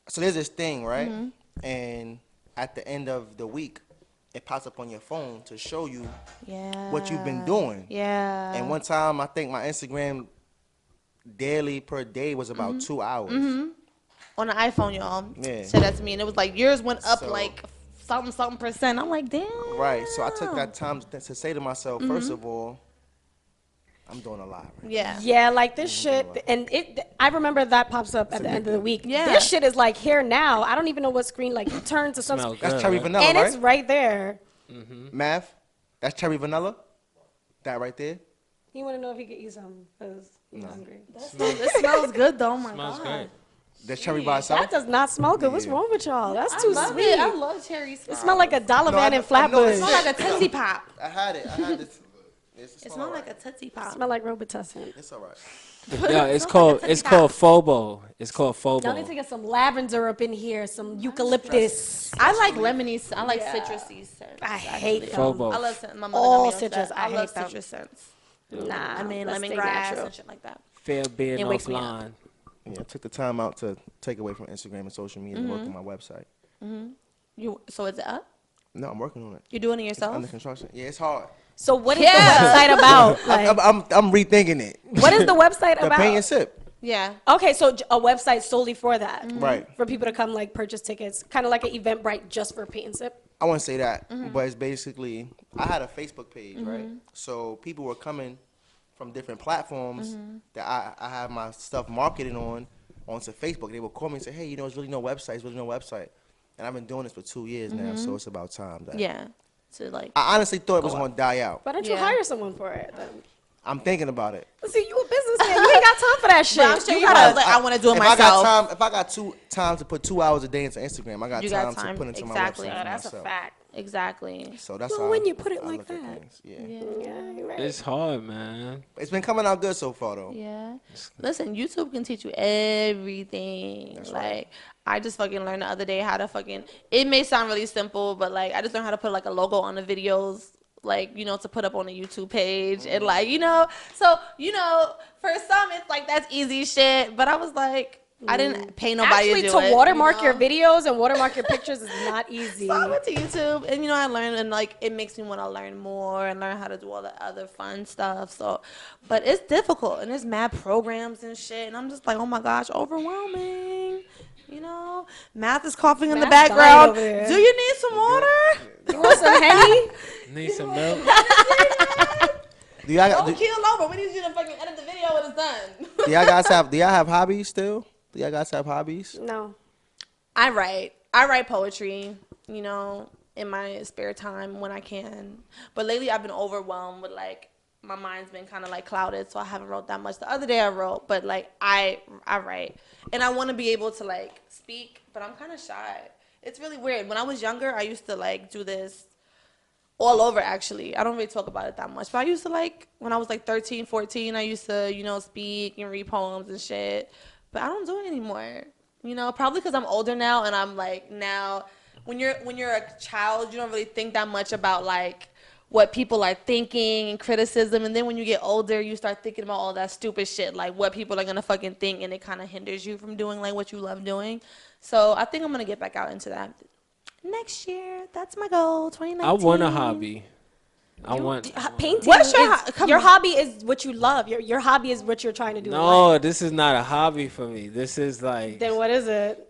so there's this thing, right? And at the end of the week, it pops up on your phone to show you Yeah. what you've been doing. Yeah. And one time, I think my Instagram daily per day was about 2 hours. On the iPhone, y'all. Yeah. Said that to me, and it was like yours went up So- like something percent. I'm like, damn. Right. So I took that time to say to myself, first of all, I'm doing a lot. Right? Yeah. Yeah, like this shit, and I remember that pops up at the end of the week. Yeah. This shit is like here now. I don't even know what screen, like you turn to some, Smell and good, That's cherry right? vanilla, right? it's right there. Math. That's cherry vanilla. That right there. You want to know if he could eat something, because he's hungry. It smells good though. Oh my Smells god. great. That's cherry by itself. That does not smell good. What's Yeah. wrong with y'all? That's I too love sweet. it. I love cherry. It smells like a dollar No, van I in know Flatbush. it's It smells like a Tootsie Pop. I had it. It smells like a Tootsie Pop. Smell like Robitussin. It's all right. Yeah, it's called Phobo. It's called Y'all need to Phobo. get some lavender up in here, some eucalyptus. I like lemony. I like citrusy scents. I hate actually. them. Phobo. I love scent. My mother All got me on citrus, that. I I love hate them. citrus scents. Nah, I mean, let's stay lemongrass natural. and shit like that. Fair being It wakes me up. offline. Yeah, I took the time out to take away from Instagram and social media and work on my website. So is it up? No, I'm working on it. You're doing it It's yourself? under construction. Yeah, it's hard. So what is Yeah. the website about? Like, I'm rethinking it. what is the website The paint and about? sip. Yeah. Okay, so a website solely for that. Right. For people to come like purchase tickets, kind of like an Eventbrite just for paint and sip. I wouldn't say that, but it's basically I had a Facebook page, right? So people were coming from different platforms that I have my stuff marketed onto Facebook. They would call me and say, "Hey, there's really no website." And I've been doing this for 2 years now, so it's about time. That Yeah. To like. I honestly thought it was going to die out. Why don't you Yeah. hire someone for it? Then? I'm thinking about it. See, you a businessman. You ain't got time for that shit. But I'm sure you gotta- gotta. Like, I want to do it myself. If I got time to put 2 hours a day into Instagram, I got You time got time, to put into exactly. my website Yeah, for That's a myself. fact. Exactly. So that's Well, how when you put it I like look at that. things. Yeah. Yeah, you're right. It's hard, man. It's been coming out good so far though. Yeah. Listen, YouTube can teach you everything. That's like right. I just fucking learned the other day how to fucking. It may sound really simple, but like I just learned how to put like a logo on the videos. Like, to put up on the YouTube page and like, so, for some it's like that's easy shit, but I was like, I didn't pay nobody Actually, to do to it. watermark your videos and watermark your pictures is not easy. So I went to YouTube and I learned and like it makes me want to learn more and learn how to do all the other fun stuff. So, but it's difficult and there's mad programs and shit and I'm just like, oh my gosh, overwhelming. Math is coughing in the Math's dying background. over there. Do you need some water? You want some Henny? Need some milk. Do y'all Don't do, keel over. We need you to fucking edit the video when it's done. do y'all guys have hobbies still? Do y'all guys have hobbies? No. I write poetry, in my spare time when I can. But lately I've been overwhelmed with like my mind's been kind of like clouded, so I haven't wrote that much. The other day I wrote, but like I write. And I want to be able to like speak, but I'm kind of shy. It's really weird. When I was younger, I used to like do this all over actually. I don't really talk about it that much. But I used to like when I was like 13, 14, I used to, speak and read poems and shit. But I don't do it anymore. Probably because I'm older now and I'm like now when you're a child, you don't really think that much about like what people are thinking and criticism. And then when you get older, you start thinking about all that stupid shit, like what people are going to fucking think. And it kind of hinders you from doing like what you love doing. So I think I'm going to get back out into that next year. That's my goal, 2019. I want a hobby. I want. Painting. What's your your hobby is what you love. Your hobby is what you're trying to do. in life. No, this is not a hobby for me. This is like. Then what is it?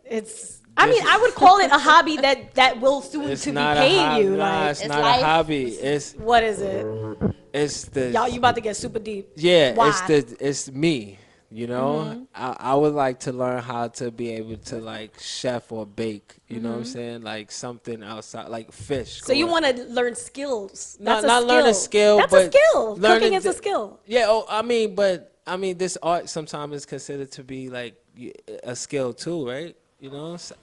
I mean, I would call it a hobby that will soon It's to be not a paying hobby. you. Nah, Like, it's it's not life. a hobby. It's what is it? the. Y'all, you about to get super deep. Yeah, Why? it's me. You know, I would like to learn how to be able to like chef or bake. You know what I'm saying? Like something outside, like fish. So you want to learn skills? That's not a learn a skill, That's but a skill. learning Cooking is a the- skill. Yeah. Oh, I mean, this art sometimes is considered to be like a skill too, right? You know, so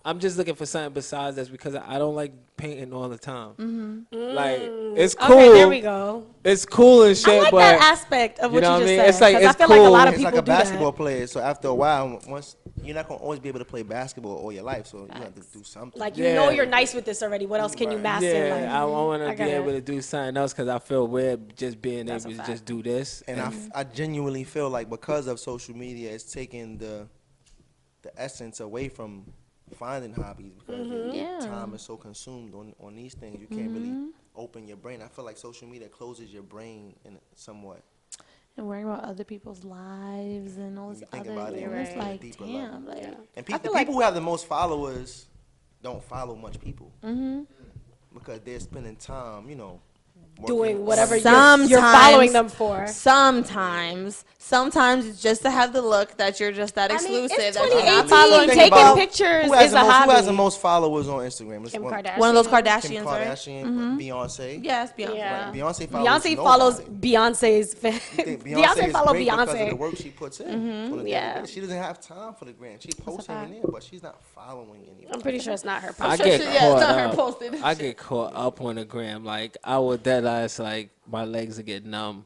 I'm just looking for something besides this because I don't like painting all the time. Like it's cool. Okay, there we go. It's cool and shit, I like but that aspect of you what know you what I just mean? said. It's like- 'cause I it's feel like a lot of cool. It's people like a do basketball that. player. So after a while, once you're not gonna always be able to play basketball all your life. So you have to do something. Like you Yeah. know you're nice with this already. What else can you master? in yeah, life? I want I to be got it. able to do something else because I feel weird just being That's able a to fact. just do this. And I genuinely feel like because of social media, it's taking the essence away from finding hobbies because your Yeah. time is so consumed on these things. You can't really open your brain. I feel like social media closes your brain in somewhat. And worrying about other people's lives and all this You think other. about it And on it's a like, deeper damn, level. like. And I the feel like- people who have the most followers don't follow much people because they're spending time, Doing working whatever on- you're following them for. Sometimes it's just to have the look that you're just that I mean, exclusive. it's that you're not 2018. following Think Taking about pictures who has is the a most, Who has the hobby. most followers on Instagram? Kim One- Kardashian. One of those Kim Kardashians, right? Kardashian, Beyonce. Yes, Beyonce. Yeah. Right. Beyonce follows Beyonce follows nobody. Beyonce's fan. I think Beyonce is follow great because of the Beyonce. work she puts in. on a daily yeah. basis. She doesn't have time for the gram. She posts here and there, but she's not following anyone. I'm pretty sure it's not her. I post. get yeah, it's caught not her up. posted. I get caught up on the gram. Like I would dead eyes, like my legs would get numb.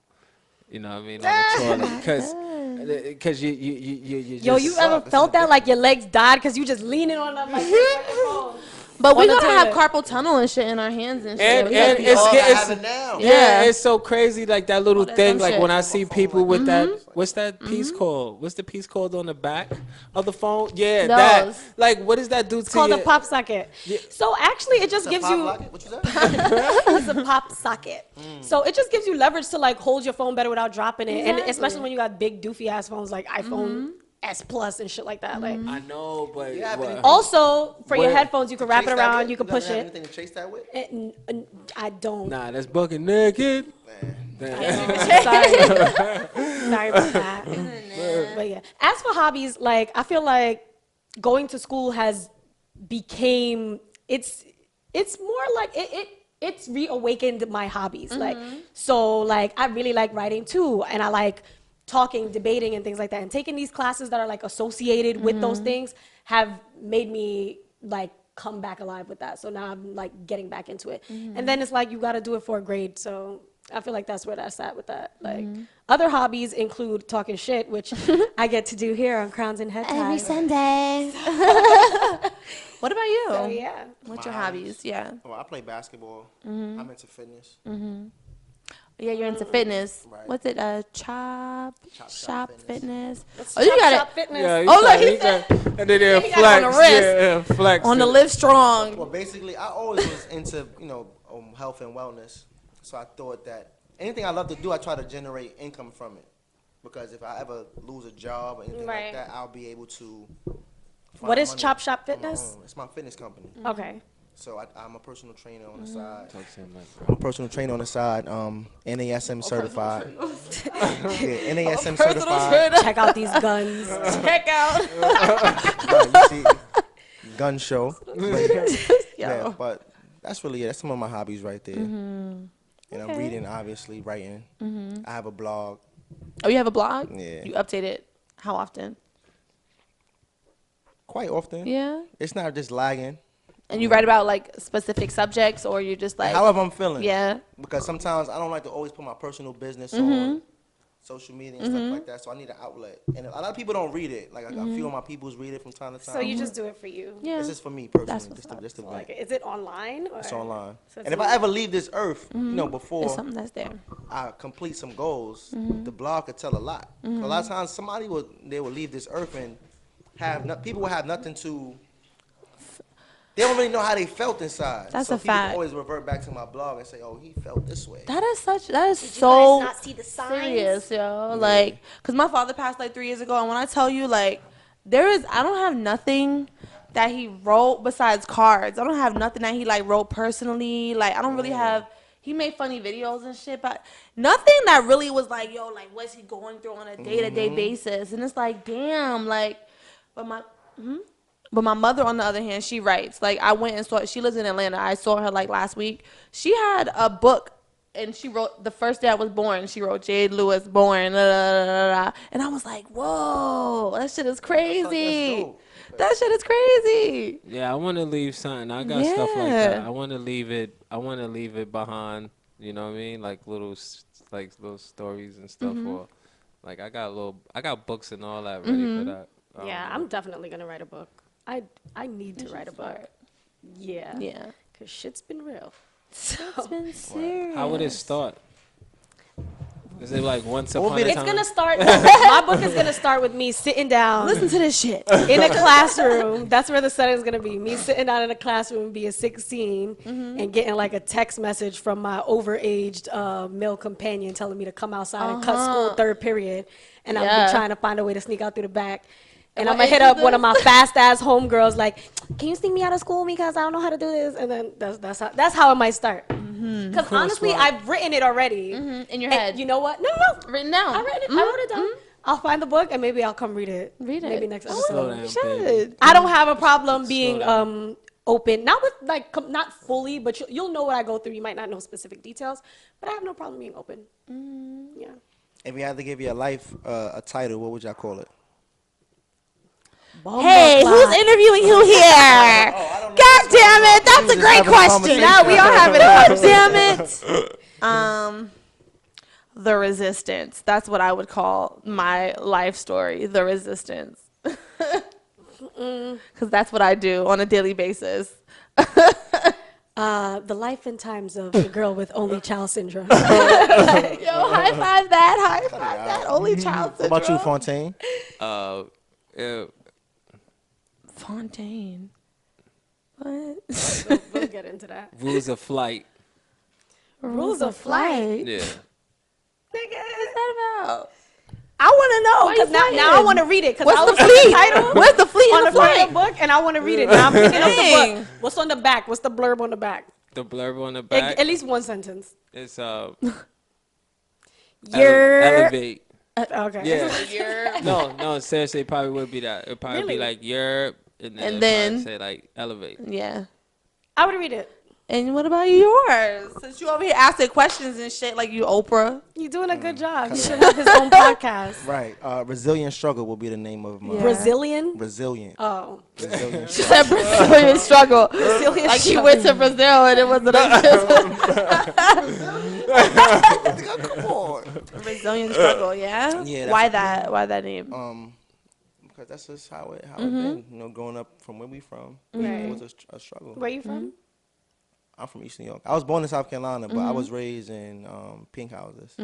You know what I mean? On the toilet, because you Yo, just, you ever This felt is that like your legs died because you just leaning on them like this like your phone? But On we're the gonna have toilet. carpal tunnel and shit in our hands and shit. And- We gotta and be it's all- get- I have it now. yeah, it's so crazy. Like that little that thing. dumb Like when shit. I see people with that, what's that piece called? What's the piece called on the back of the phone? Yeah, that. Those. Like, what does that do It's to called you? a pop socket. So actually, it just It's a gives pop you. locket? What you said? It's a pop socket. So it just gives you leverage to like hold your phone better without dropping it, and especially when you got big doofy ass phones like iPhone S Plus and shit like that. Like I know, but Yeah, but what? also for your Where- headphones, you can wrap it Chase that around, with? you can doesn't push have it. Anything to chase that with? I don't. Nah, that's bucket naked. Sorry. Sorry about that. But yeah. As for hobbies, like I feel like going to school has became it's more like it's reawakened my hobbies. Like so like I really like writing too, and I like talking, debating and things like that. And taking these classes that are like associated with those things have made me like come back alive with that. So now I'm like getting back into it. And then it's like you got to do it for a grade. So I feel like that's where that's at with that. Like other hobbies include talking shit, which I get to do here on Crowns and Head Ties. Sunday. What about you? So yeah. What's your My hobbies? Yeah. Well, I play basketball. I'm into fitness. Yeah, you're into fitness. Right. What's it? Chop Shop Fitness. Let's Oh, you chop got shop it fitness. Yeah, Oh, look, he and then they'll got it flex. on the wrist. Yeah, flex. on the it. Live Strong. Well, basically, I always was into, health and wellness. So I thought that anything I love to do, I try to generate income from it. Because if I ever lose a job or anything Right. like that, I'll be able to. What is money Chop Shop on my Fitness? own. It's my fitness company. Okay. So I'm a personal trainer on the side. Talk to him like that. I'm a personal trainer on the side. NASM certified. Yeah, NASM certified. Check out these guns. Check out. Right, you see, gun show. But, yeah, but that's really it. That's some of my hobbies right there. And I'm reading, obviously, writing. I have a blog. Oh, you have a blog? Yeah. You update it how often? Quite often. Yeah. It's not just lagging. And you write about like specific subjects, or you just like However I'm feeling. Yeah. Because sometimes I don't like to always put my personal business on social media and stuff like that. So I need an outlet, and a lot of people don't read it. Like a few of my peoples read it from time to time. So you just do it for you. Yeah. It's just for me personally, what's just to So, vent. like, is it online? Or? It's online. So it's And if I ever leave this earth, you know, It's before something that's there. I complete some goals, the blog could tell a lot. A lot of times, somebody will leave this earth and people will have nothing to. They don't really know how they felt inside. That's so a people fact. always revert back to my blog and say, "Oh, he felt this way." That is so you guys not see the signs? serious, yo. Like, cause my father passed like 3 years ago, and when I tell you, like, I don't have nothing that he wrote besides cards. I don't have nothing that he like wrote personally. Like, I don't really have. He made funny videos and shit, but nothing that really was like, yo, like, what's he going through on a day-to-day basis? And it's like, damn, like, but my mother, on the other hand, she writes. Like, I went and she lives in Atlanta. I saw her, like, last week. She had a book, and she wrote, the first day I was born, she wrote, Jade Lewis born, da, da, da, da, da. And I was like, whoa, that shit is crazy. That shit is crazy. Yeah, I want to leave something. I got stuff like that. I want to leave it. I want to leave it behind. You know what I mean? Like little stories and stuff. Or like I got books and all that ready for that. Yeah, I'm definitely gonna write a book. I need to write a book. Yeah. Yeah. Cause shit's been real. It's been serious. How would it start? Is it like once upon a It's time? gonna start. My book is gonna start with me sitting down. Listen to this shit. In a classroom. That's where the setting's gonna be. Me sitting down in a classroom, being 16, and getting like a text message from my overaged male companion telling me to come outside and cut school third period, and I'm trying to find a way to sneak out through the back. And I'm gonna hit up one of my fast ass homegirls, like, can you sneak me out of school because I don't know how to do this? And then that's how it might start. Because honestly, I've written it already In your And head. you know what? No. Written down. I wrote it down. I'll find the book and maybe I'll come read it. Maybe next Slow episode. down, baby. I don't have a problem being open, not with like not fully, but you'll know what I go through. You might not know specific details, but I have no problem being open. Yeah. If you had to give your life a title, what would y'all call it? Hey, who's interviewing who here? God damn it, that's a great question. Now we are having God damn it. The Resistance. That's what I would call my life story. The Resistance. Because that's what I do on a daily basis. The life and times of a girl with only child syndrome. Yo, high five that. Only child What syndrome. about you, Fontaine? Yeah, Fontaine. What? We'll get into that. rules of flight. Rules of flight. Yeah. Nigga, What's that about? I want to know Why because you now I flying? want to read it because What's I the was the fleet? title Where's the fleet on in the the front of flight? the book, and I want to read it. Now I'm picking up the Dang. book. What's on the back? What's the blurb on the back? The blurb on the back. At least one sentence. It's You're elevate. okay. Yeah. No, seriously, it probably would be that. It'd probably Really? be like you're, and And then then- say like elevate. Yeah. I would read it. And what about yours? Since you over here asking questions and shit like you Oprah. You're doing a good job. He should have his own podcast. Right. Resilient Struggle will be the name of my. Yeah. Brazilian. Resilient. Oh, Resilient She Struggle. said Brazilian struggle. Brazilian Like he struggle. went to Brazil and it wasn't Come on. Brazilian struggle, yeah? Yeah, Why that? Why that name? Because that's just how it been. You know, growing up from where we from, it was a struggle. Where you from? I'm from East New York. I was born in South Carolina, but I was raised in pink houses,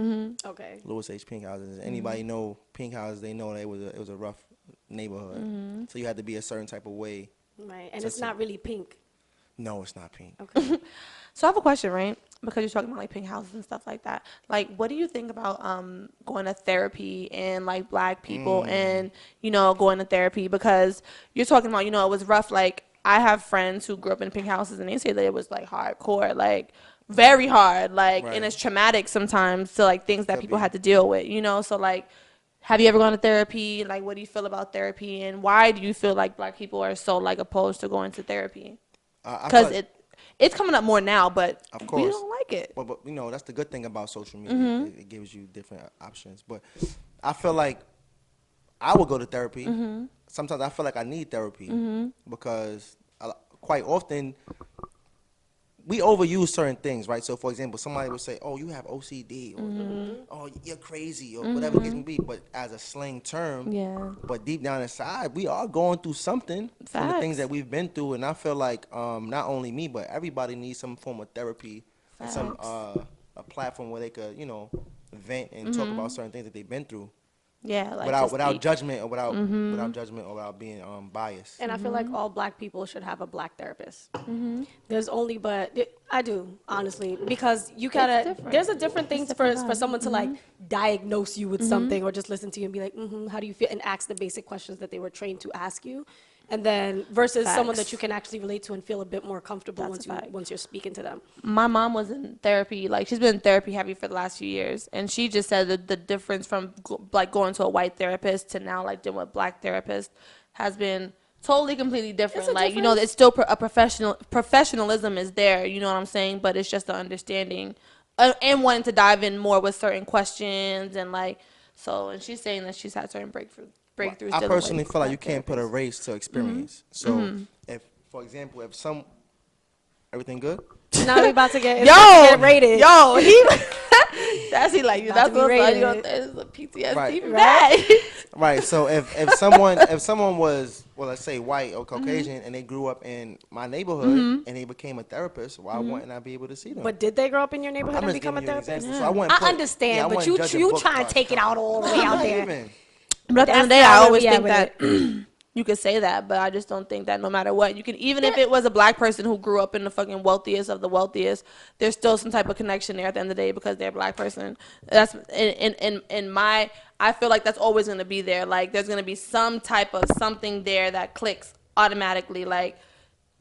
Okay. Lewis H. Pink houses. Anybody know pink houses? They know that it was a rough neighborhood. So you had to be a certain type of way. Right, and it's not really pink. No, it's not pink. Okay. So I have a question, right? Because you're talking about like pink houses and stuff like that. Like, what do you think about going to therapy and like black people and, you know, going to therapy? Because you're talking about, you know, it was rough. Like, I have friends who grew up in pink houses and they say that it was like hardcore, like very hard, like, and it's traumatic sometimes to like things that people had to deal with, you know? So like, have you ever gone to therapy? Like, what do you feel about therapy? And why do you feel like black people are so like opposed to going to therapy? Because it's coming up more now, but Of course. we don't like it. But you know, that's the good thing about social media. It gives you different options. But I feel like I would go to therapy. Sometimes I feel like I need therapy because quite often we overuse certain things, right? So, for example, somebody would say, "Oh, you have OCD," or "Oh, you're crazy," or whatever the case may be. But as a slang term, Yeah. But deep down inside, we are going through something from the things Facts. that we've been through, and I feel like not only me, but everybody needs some form of therapy, and some a platform where they could, vent and talk about certain things that they've been through. Yeah, like Without judgment or without being biased. And I feel like all black people should have a black therapist. There's only, I do, honestly, because you gotta, there's a different thing for someone to like diagnose you with something or just listen to you and be like, how do you feel? And ask the basic questions that they were trained to ask you. And then versus someone that you can actually relate to and feel a bit more comfortable once you're speaking to them. My mom was in therapy, like she's been in therapy heavy for the last few years, and she just said that the difference from like going to a white therapist to now like doing with black therapist has been totally completely different. Like it's still a professionalism is there, you know what I'm saying, but it's just the understanding and wanting to dive in more with certain questions and like and she's saying that she's had certain breakthroughs. I personally feel like you can't put a race to experience. So if, for example, everything good? Now we about to get rated. Yo, that's he like you. That's what rated. a PTSD. Right. So if someone was, well, let's say white or Caucasian, and they grew up in my neighborhood and they became a therapist, why wouldn't I be able to see them? But did they grow up in your neighborhood and become a therapist? So I understand, but you trying to take it out all the way out there. But at the end of the day, I always think that you could say that, but I just don't think that no matter what, you can, even if it was a black person who grew up in the fucking wealthiest of the wealthiest, there's still some type of connection there at the end of the day because they're a black person. That's I feel like that's always going to be there. Like there's going to be some type of something there that clicks automatically. Like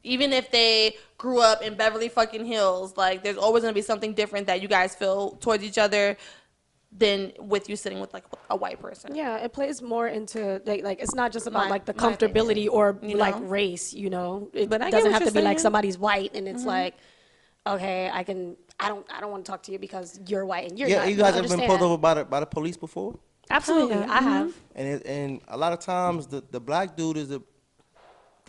even if they grew up in Beverly fucking Hills, like there's always going to be something different that you guys feel towards each other than with you sitting with like a white person. Yeah, it plays more into like it's not just about like the comfortability or like race, It doesn't have to be like somebody's white and it's like, okay, I don't want to talk to you because you're white and you're not. Yeah, you guys have been pulled over by the police before? Absolutely, I have. And a lot of times the black dude is the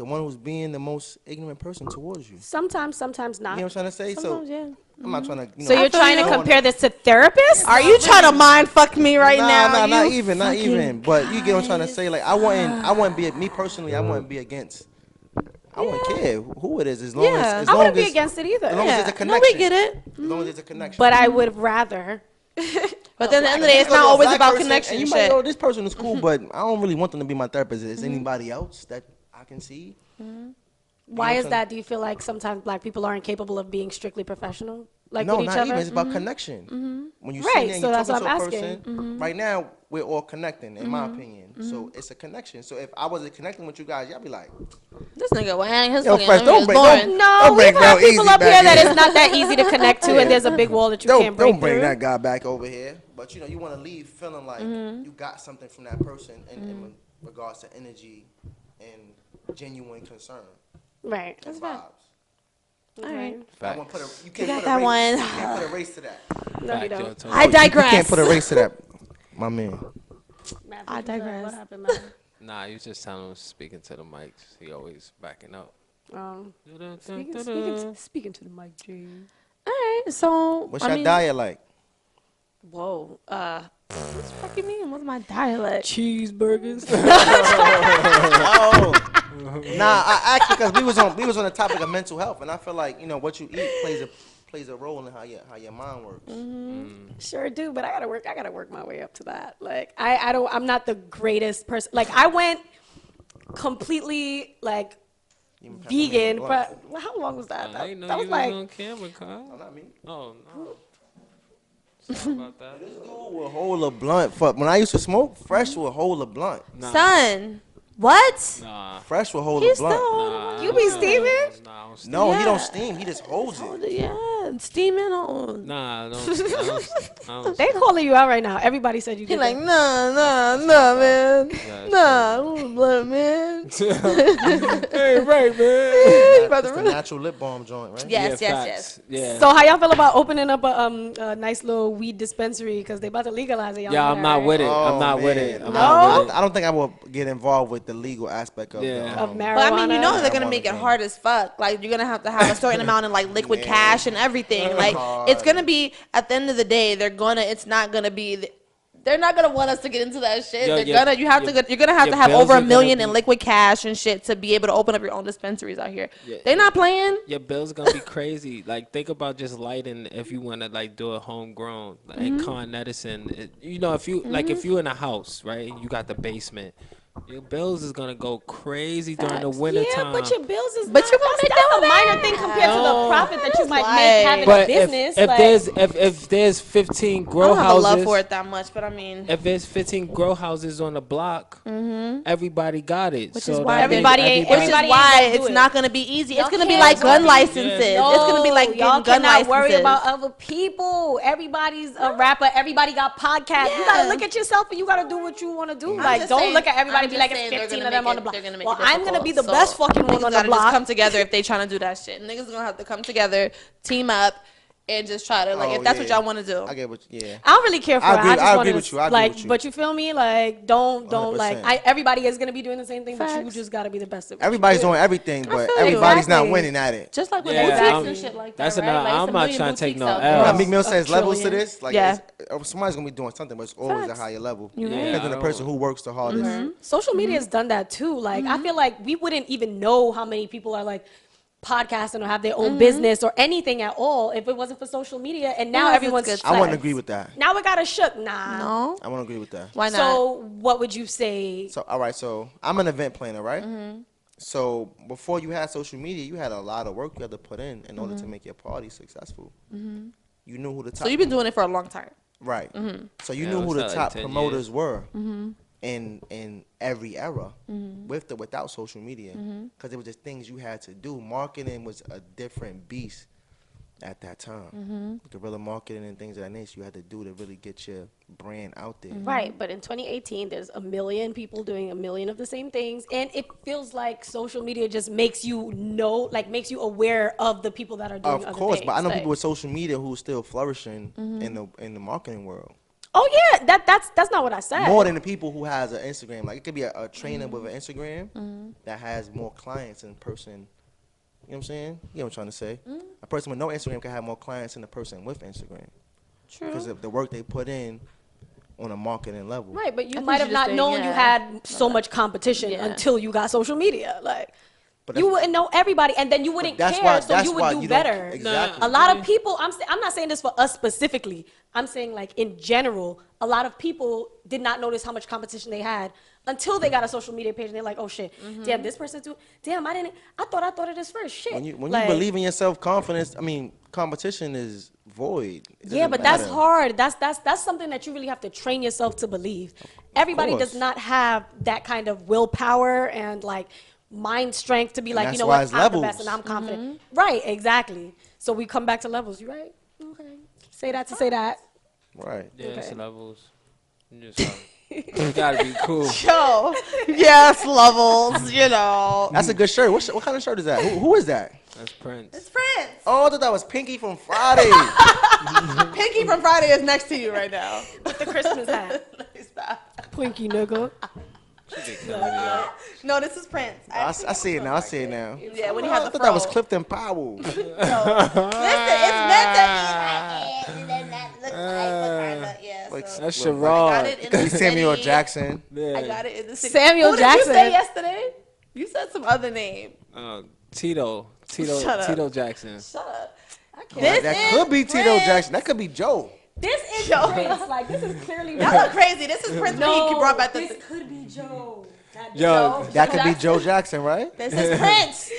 one who's being the most ignorant person towards you. Sometimes not. You know what I'm trying to say? Sometimes, yeah. I'm not trying to. So you're trying to compare this to therapists? Are you trying to mind fuck me right now? Not even. But you get what I'm trying to say. Like I wouldn't be me personally. I wouldn't be against. I wouldn't care who it is as long as I wouldn't be against it either. As long as there's a connection. No, we get it. As long as there's a connection. But I would rather. But then at the end of the day, it's not always about connection. You might know this person is cool, but I don't really want them to be my therapist. Is anybody else that I can see? Why is that? Do you feel like sometimes black people aren't capable of being strictly professional, like no, with each not other? even. It's about connection. When you Right, sit there and so you're that's talking what to I'm a asking. person, right now we're all connecting, in my opinion. So it's a connection. So if I wasn't connecting with you guys, y'all be like, This nigga will hang his yo, fucking fresh, don't break, boring. No, we've had people up here that it's not that easy to connect to, Yeah. and there's a big wall that you can't break Don't bring through. that guy back over here. But you want to leave feeling like you got something from that person in regards to energy and genuine concern. Right. That's vibes. All right. I won't you can't got put that a race, one. You can't put a race to that. No, you don't. I digress. You can't put a race to that, my man. Matthew, I digress. What happened, man? Nah, you just telling him speaking to the mics. He always backing up. Speaking to the mic, G. All right. So What's your diet like? Whoa. What's fucking mean? What's my dialect? Cheeseburgers. Oh. Nah, I asked because we was on the topic of mental health, and I feel like what you eat plays a role in how your mind works. Sure do, but I gotta work my way up to that. Like I'm not the greatest person. Like I went completely like vegan, but how long was that? I didn't know that you was like on camera, Kyle. Oh, not me. Oh, no. Sorry about that. This dude will hold a blunt. When I used to smoke, Fresh will hold a blunt. Nah. Son, what? Nah. Fresh will hold He's a blunt. Nah, You be steaming? Nah, I don't steam. No, he Yeah. don't steam. He just holds it. Yeah, steaming on. Nah, I don't they calling you out right now. Everybody said you He did like, that. nah, man. Yeah, Nah, I don't blood, man. Hey, right, man. brother. It's the natural lip balm joint, right? Yes, yeah, yes, facts. yes. Yeah. So how y'all feel about opening up a nice little weed dispensary because they about to legalize it? Y'all Yeah, know I'm that, not right? with it. I'm Oh, not with man. it. I'm No? not with it. I don't think I will get involved with the legal aspect of Yeah. Of marijuana. But I mean, you know they're gonna Marijuana make it thing. hard as fuck. Like you're gonna have to have a certain amount of like liquid Man. cash and everything. Like it's gonna be at the end of the day, it's not gonna be. They're not gonna want us to get into that shit. Yo, You're your- gonna have your- to. You're gonna have your to have bills over are a gonna million be- in liquid cash and shit to be able to open up your own dispensaries out here. Yeah. They're not playing. Your bill's gonna be crazy. Like think about just lighting if you wanna like do a homegrown like Con Edison. You know if you like if you in a house right, you got the basement. Your bills is gonna go crazy during the winter Yeah, time. but your bills is But not, you gonna that's, make that's that a minor back. thing compared to the No. profit that you might Like- make having a But business. if like, there's 15 I grow don't have a houses, love for it that much, but I mean, if there's 15 grow houses on the block, everybody got it. Which So is that why means everybody ain't- which is everybody why gonna do it's it. not gonna be easy. Y'all It's gonna be can't like gun worry. licenses. It's gonna be like y'all getting gun cannot worry licenses. about other people. Everybody's a rapper. Everybody got podcasts. You gotta Yeah. look at yourself and you gotta do what you want to do. I'm Like, just don't saying- look at everybody I'm and be just like, it's saying they're 15 gonna of them make on the it- block. they're gonna make Well, it I'm gonna be the difficult, best so fucking one niggas on the gotta just block. come together if they trying to do that shit. Niggas gonna have to come together, team up, and just try to like Oh, if that's what yeah. y'all want to do. I get what. Yeah. I don't really care for I it. agree- I just I wanted agree with to, you. I agree like, with you. but you feel me? Like, don't like. 100%. Everybody is gonna be doing the same thing, but you Facts. just gotta be the best at what Everybody's you do. doing everything, but feel you. everybody's not Exactly. winning at it. Just like with Yeah, boutiques I'm- and shit like that, that's right? another- Like, it's I'm a not million trying to take boutiques no out L. there. You know, Oh, Meek Mill a says levels to trillion. this. Like, Yeah. somebody's gonna be doing something, but it's always a Facts. higher level. You're right. Depends on the I person don't- who works the hardest. Social media has done that too. Like, I feel like we wouldn't even know how many people are like podcasting or have their own business or anything at all if it wasn't for social media. And now Yes, it's everyone's good. I wouldn't like, agree with that. Now we got a shook. Nah. No, I wouldn't agree with that. why not? So what would you say? So, all right. So, I'm an event planner, right? So, before you had social media, you had a lot of work you had to put in order to make your party successful. You knew who the top. So you've been doing it for a long time. Right. So you Yeah, knew who the what's that, top 10 promoters years? were in every era, with or without social media, because it was just things you had to do. Marketing was a different beast at that time. Guerrilla marketing and things of that nature you had to do to really get your brand out there. Right, but in 2018, there's a million people doing a million of the same things, and it feels like social media just makes you know, like makes you aware of the people that are doing Of other course, things. but I know like, people with social media who are still flourishing in the marketing world. Oh yeah, that's not what I said. More than the people who has an Instagram. Like it could be a trainer with an Instagram that has more clients in person. You know what I'm saying? You know what I'm trying to say? A person with no Instagram can have more clients than a person with Instagram. True. Because of the work they put in on a marketing level. Right, but you think might you have just not think, known you yeah. had so much competition Yeah. until you got social media. Like, But you that's- wouldn't know everybody, and then you wouldn't that's care, why- so that's you why would do you don't- better. exactly. A lot of people, I'm not saying this for us specifically. I'm saying like in general, a lot of people did not notice how much competition they had until they got a social media page, and they're like, oh shit, damn, this person too. Damn, I thought of this first. Shit. When you Like, believe in yourself, confidence, I mean, competition is void. It Yeah, doesn't but that's matter. hard. That's something that you really have to train yourself to believe. Everybody does course. not have that kind of willpower and like mind strength to be like, that's you know why what, it's I'm the levels. best and I'm confident. Right, exactly. So we come back to levels. You right? Okay. Say that to say that. Right. Yeah, it's Okay. levels. You just you gotta be cool. Yo, yes, levels. You know, That's a good shirt. What kind of shirt is that? Who is that? That's Prince. it's Prince. Oh, I thought that was Pinky from Friday. Pinky from Friday is next to you right now. With the Christmas hat. Twinkie nigga. No, this is Prince. I see it now. I see it now. Yeah, when he I had the thought that was fro. Clifton Powell. Listen, it's meant to be like, and then that looks like, yeah. Like, So. That's I got Sherrod. it in the Samuel city. Jackson. Yeah. I got it in the city. Samuel Who Jackson. Did you say yesterday? You said some other name. Tito Shut up. Tito Jackson. Shut up. That could be Tito Prince. Jackson. That could be Joe. This is Yo. Prince. Like this is clearly Y'all look crazy. This is Prince No, He brought back the. this could be Joe. That Yo, That could be Joe Jackson, right? This is Prince.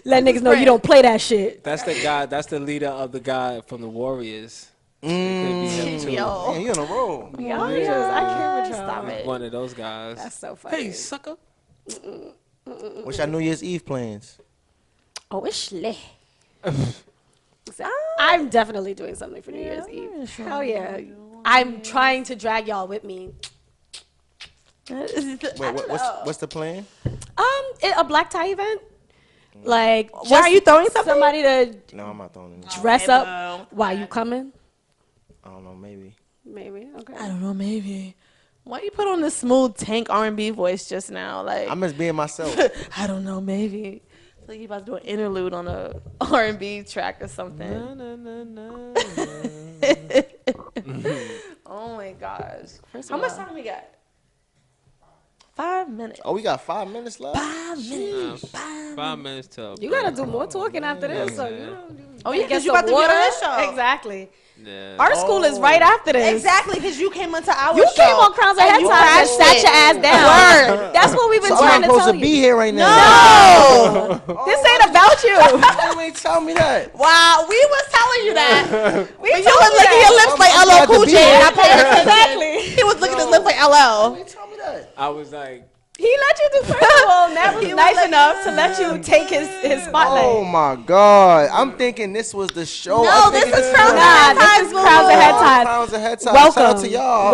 Let niggas know you don't play that shit. that's the guy. That's the leader of the guy from the Warriors. It could be him too. Yo. Man, you on a roll. Y'all niggas, I can't with y'all. Stop it. One of those guys. That's so funny. Hey, sucker. What's your New Year's Eve plans? Oh, it's lit. I'm definitely doing something for New Year's Eve. Hell yeah. I'm trying to drag y'all with me. Wait, what's the plan? A black tie event. Like, Why are you throwing something? somebody to No, I'm not throwing anything. dress Okay, up bro. while you coming? I don't know, maybe. Maybe. Okay. I don't know, maybe. Why you put on this smooth Tank R&B voice just now? Like, I'm just being myself. I don't know, maybe. I feel like you about to do an interlude on a R&B track or something. Na, na, na, na, na. Oh my gosh. First How of much all- time we got? 5 minutes. Oh, we got 5 minutes left? 5 minutes. 5 minutes till. You gotta do more talking after this. So you know, Oh, yeah, because get you about some to be on water. this show. Exactly. Yeah. Art school is right after this. Exactly, because you came into our You show. came on Crowns and Head you Ties and crashed sat it. your ass down. Word. That's what we've been So trying I'm to supposed tell to you. be here right now. No, this ain't about you. You ain't tell me that. Wow, we was telling you that. We But you told was you licking that. your lips like I'm LL glad to Cool be J. here. Not paying attention. Exactly. He was licking his lips like LL. You ain't tell me that. I was like, He let you do first of all. Nat was nice enough to let you take his spotlight. Oh my God. I'm thinking this was the show. No, I'm this thinking is was- Crowns and Nah, Head this Ties, is Crowns and boo. Head Ties. Crowns and Head Ties. Welcome. Shout out to y'all.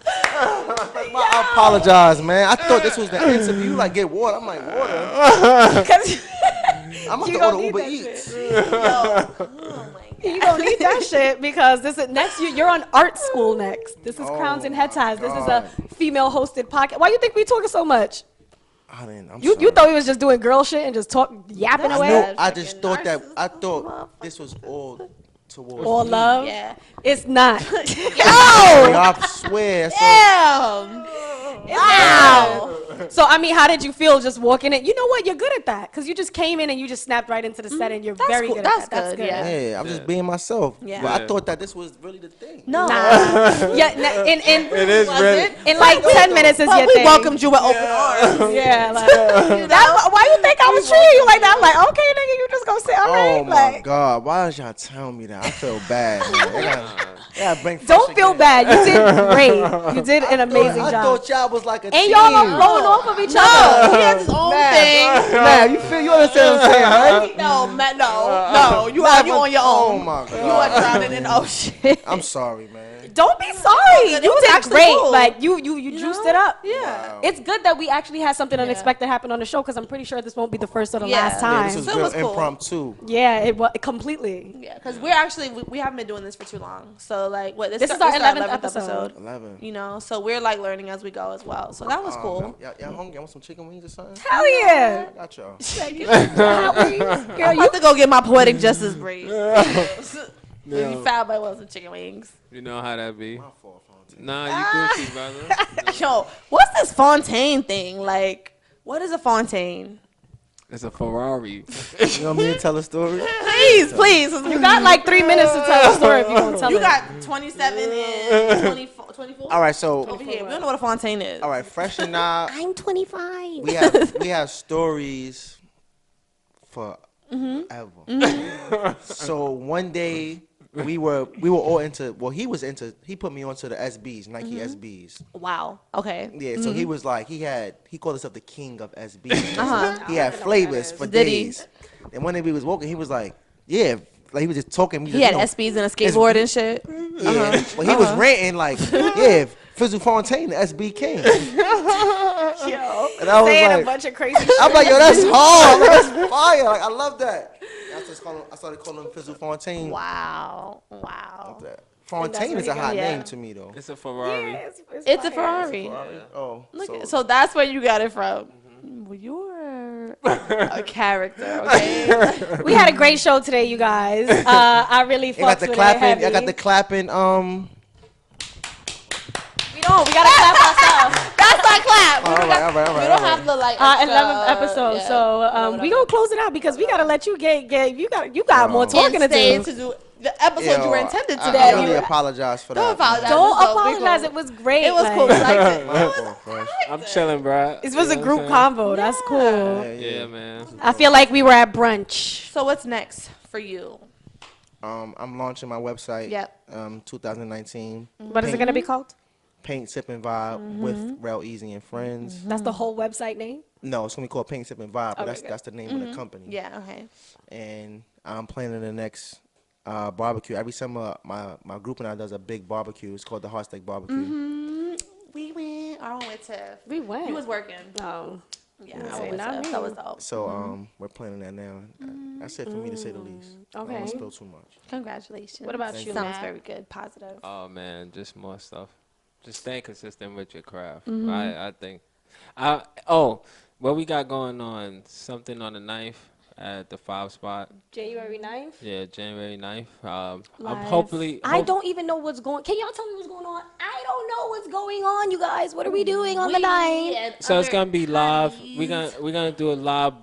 I apologize, man. I thought this was the interview. Like, get water. I'm like, water? Because I'm about You to gonna order need Uber that Eats. you don't need that shit because this is next. You're on art school next. This is Crowns and Head Ties. This is a female-hosted podcast. Why you think we talking so much? I'm You sorry. thought we was just doing girl shit and just yapping That's away? No, I just Freaking thought that. I narcissism, thought this was all towards All me. love? Yeah. It's not. Yo, I swear. So, Damn. Wow. So I mean, how did you feel just walking in? You know what? You're good at that because you just came in and you just snapped right into the set and you're That's very cool. good That's at that. That's good, yeah. yeah, I'm just being myself. Yeah. But I Yeah. thought that this was really the thing. No. Yeah, in it is really. in like 10 minutes is But your we thing. welcomed you with open arms. Yeah, like that, why you think I was treating you like that? I'm like, okay, nigga, you just gonna sit all right. Oh my Like, God! Why did y'all tell me that? I feel bad. Man. They gotta bring fresh don't feel again. bad. You did great. You did an amazing I job. thought y'all was like a And team. y'all are blowing off of each No, other. he has his own thing. Nah, you understand what I'm saying, right? No, man, no. You are on your Oh own. my You are God! drowning in ocean. I'm sorry, man. Don't be sorry. It You was did actually great. cool. Like you juiced it up. Yeah. Wow. It's good that we actually had something unexpected happen on the show because I'm pretty sure this won't be the first or the Yeah. last Yeah, time. This was So it real was cool. impromptu. Yeah, it was completely. Yeah, because we're actually we haven't been doing this for too long. So like, what This is our 11th episode. 11. You know, so we're like learning as we go as well. So that was cool. Y'all hungry? Y'all want some chicken wings or something? Hell yeah. I got y'all. Girl, I'm you about to go get my poetic justice break. You foul by some chicken wings. You know how that be. My fault, Fontaine. Nah, you Gucci, brother. Yo, what's this Fontaine thing? Like, what is a Fontaine? It's a Ferrari. You want me to tell a story? Please. You got like 3 minutes to tell the story if you gonna tell You it. got 27 and 24. All right, so Over here. We don't know what a Fontaine is. all right, Fresh and I, I'm 25. we have stories for ever. So one day we were all into. Well, he was into. He put me onto the SBs, Nike SBs. Wow. Okay. Yeah, so he was like, he called himself the king of SBs. He had flavors for Did he? days. And one day we was walking, he was like, yeah, like he was just talking. He had SBs and a skateboard and shit. Yeah, but he was ranting like, yeah, Fizzle Fontaine, the SB king. Yo, And I was saying a like, bunch of crazy shit. I'm like, yo, that's hard. That's fire. Like, I love that. I started calling him Fizzle Fontaine. Wow. Fontaine is a really hot good. name to me, though. It's a Ferrari. It's a Ferrari. Oh, So that's where you got it from. Well, you're a character, okay? We had a great show today, you guys. I really I got fucked the with clapping. it heavy. I got the clapping. We gotta clap ourselves. That's our clap. All right. We don't have the like. Our extra, 11th episode. yeah. So we gonna close it out because we gotta let you get you got more talking to stay do. to do the episode you were intended to I do. really apologize for Don't that. apologize. Don't It was dope. We apologize. cool. It was great. It was like, cool. We liked it. My fault, Fresh. I'm chilling, bro. It was a group convo. That's cool. Yeah, man. I feel like we were at brunch. So what's next for you? I'm launching my website. Yep. 2019. What is it gonna be called? Paint Sipping Vibe with Rel Easy and Friends. That's the whole website name. No, it's gonna be called Paint Sipping Vibe, but Okay, good. that's the name of the company. Yeah. Okay. And I'm planning the next barbecue. Every summer, my group and I does a big barbecue. It's called the Heart Steak Barbecue. We went. I went with Tiff. We went. You was working. Oh. Yeah, Yeah. that was Not dope. me. That was dope. So we're planning that now. That's it for me to say the least. I don't Okay. want to spill too much. Congratulations. What about you, Sounds Matt? very good. Positive. Oh man, just more stuff. Just stay consistent with your craft. I think. What we got going on? Something on the 9th at the 5 spot. January 9th. Yeah, January 9th. I'm Live. hopefully. I don't even know what's going. Can y'all tell me what's going on? I don't know what's going on, you guys. What are we doing on the 9th? So it's gonna be live. We're gonna do a live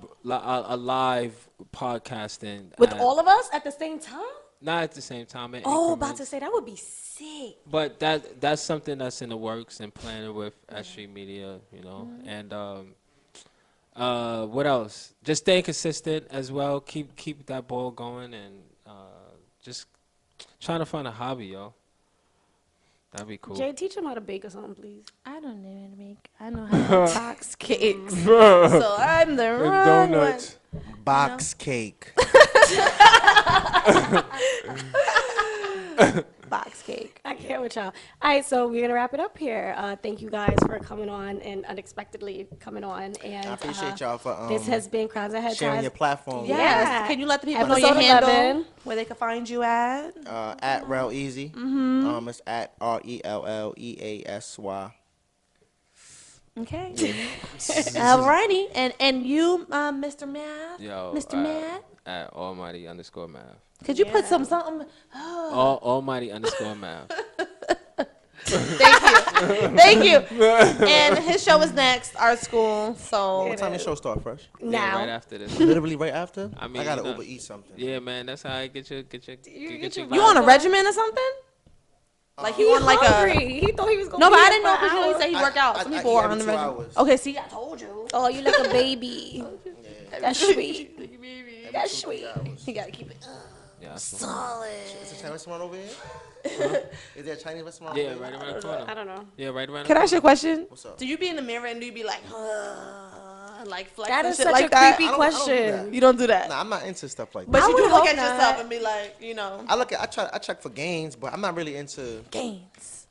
podcasting With at- all of us at the same time? Not at the same time. in Oh, about increments. to say that would be sick. But that's something that's in the works and planning with S.STREET Media, you know. And what else? Just stay consistent as well. Keep that ball going and just trying to find a hobby, yo. That'd be cool. Jay, teach him how to bake or something, please. I don't know how to make. I know how to box cakes. So I'm the wrong one. Box cake. Box cake. I can't with y'all. All right, so we're gonna wrap it up here. Thank you guys for coming on and unexpectedly coming on. And I appreciate y'all for this has been Crowns and Head sharing Ties. your platform. Yes. Yeah. Can you let the people know Episode your handle, 11. where they can find you at? At Rel Easy. It's at RELLEASY. Okay. Alrighty. And you, Mr. Math? Yo, Mr. Math? At Almighty_Math. Could you put something? Almighty_Math. Thank you. And his show is next, Art School. So What time your show start, Fresh? Yeah, Now. right after this. Literally right after? I mean, gotta you know. Uber eat something. Yeah, man, that's how I get your you on a regimen or something? Like you on like hungry. He thought he was going. No, but I didn't know because you said he worked out. Some I people eat are every on the 2 regimen. hours. Okay, see, I told you. Oh, you like a baby. That's sweet. That's sweet. You gotta keep it. Yeah, Solid. Is there a Chinese restaurant over here? Is there a Chinese restaurant yeah, over here? right around the corner. I don't know. Yeah, right around Can I ask you a question? What's up? Do you be in the mirror and do you be like, like flex That and is shit such like a that? creepy I don't do question. that. You don't do that. Nah, I'm not into stuff like that. But I you do would look hope at not. yourself and be like, you know, I check for gains, but I'm not really into gains.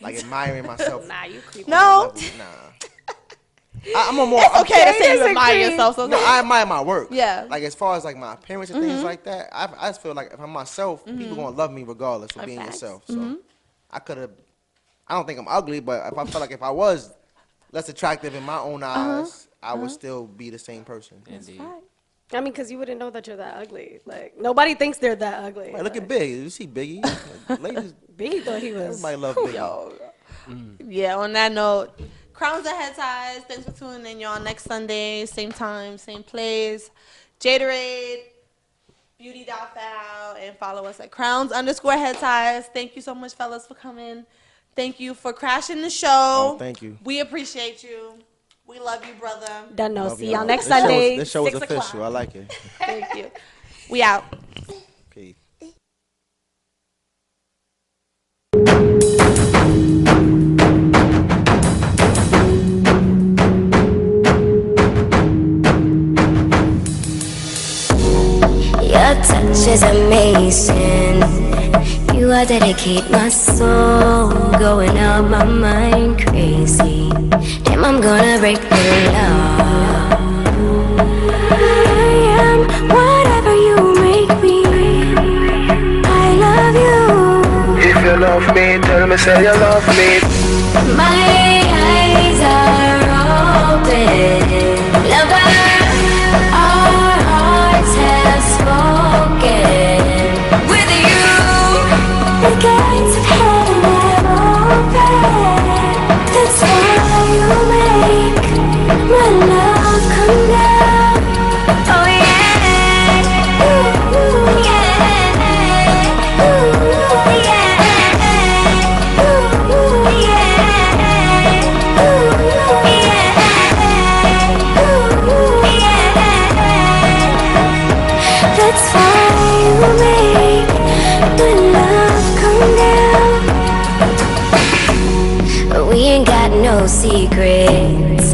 like admiring myself. Nah, you creepy. No. Nah. I'm a more. It's okay to say you Disagree. admire yourself. So No, I admire my work. Yeah. Like as far as like my appearance and things like that, I just feel like if I'm myself, people gonna love me regardless of being facts. yourself. So I could have. I don't think I'm ugly, but if I felt like if I was less attractive in my own eyes, I would still be the same person. Indeed. I mean, because you wouldn't know that you're that ugly. Like, nobody thinks they're that ugly. Like, look at Big. You see Biggie? Like, ladies, Biggie thought he was. everybody love Biggie. Yeah, on that note, Crowns and Head Ties. Thanks for tuning in, y'all. Next Sunday, same time, same place. Jaderade, beauty.foul, and follow us at Crowns_Head Ties. Thank you so much, fellas, for coming. Thank you for crashing the show. Oh, thank you. We appreciate you. We love you, brother. Done. No. Love See y'all. y'all next This show is- Sunday. This show is 6 official. o'clock. I like it. Thank you. We out. Peace. Your touch is amazing. You are dedicate my soul, going out my mind crazy. Damn, I'm gonna break the law. I am whatever you make me. I love you. If you love me, tell me say you love me. My eyes are open. Lover, our hearts have spoken. With you, the gates of heaven have opened. That's why you make my love come down. Oh yeah, ooh, yeah, ooh, yeah, ooh, yeah, ooh, yeah. That's why you make my love come down. We ain't got no secrets.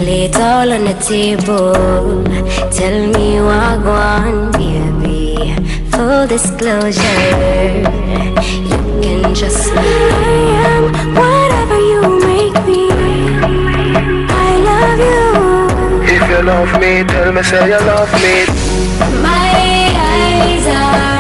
Lay it all on the table. Tell me what one, baby. Full disclosure. You can just. I am whatever you make me. I love you. love me. Tell me say you love me. My eyes are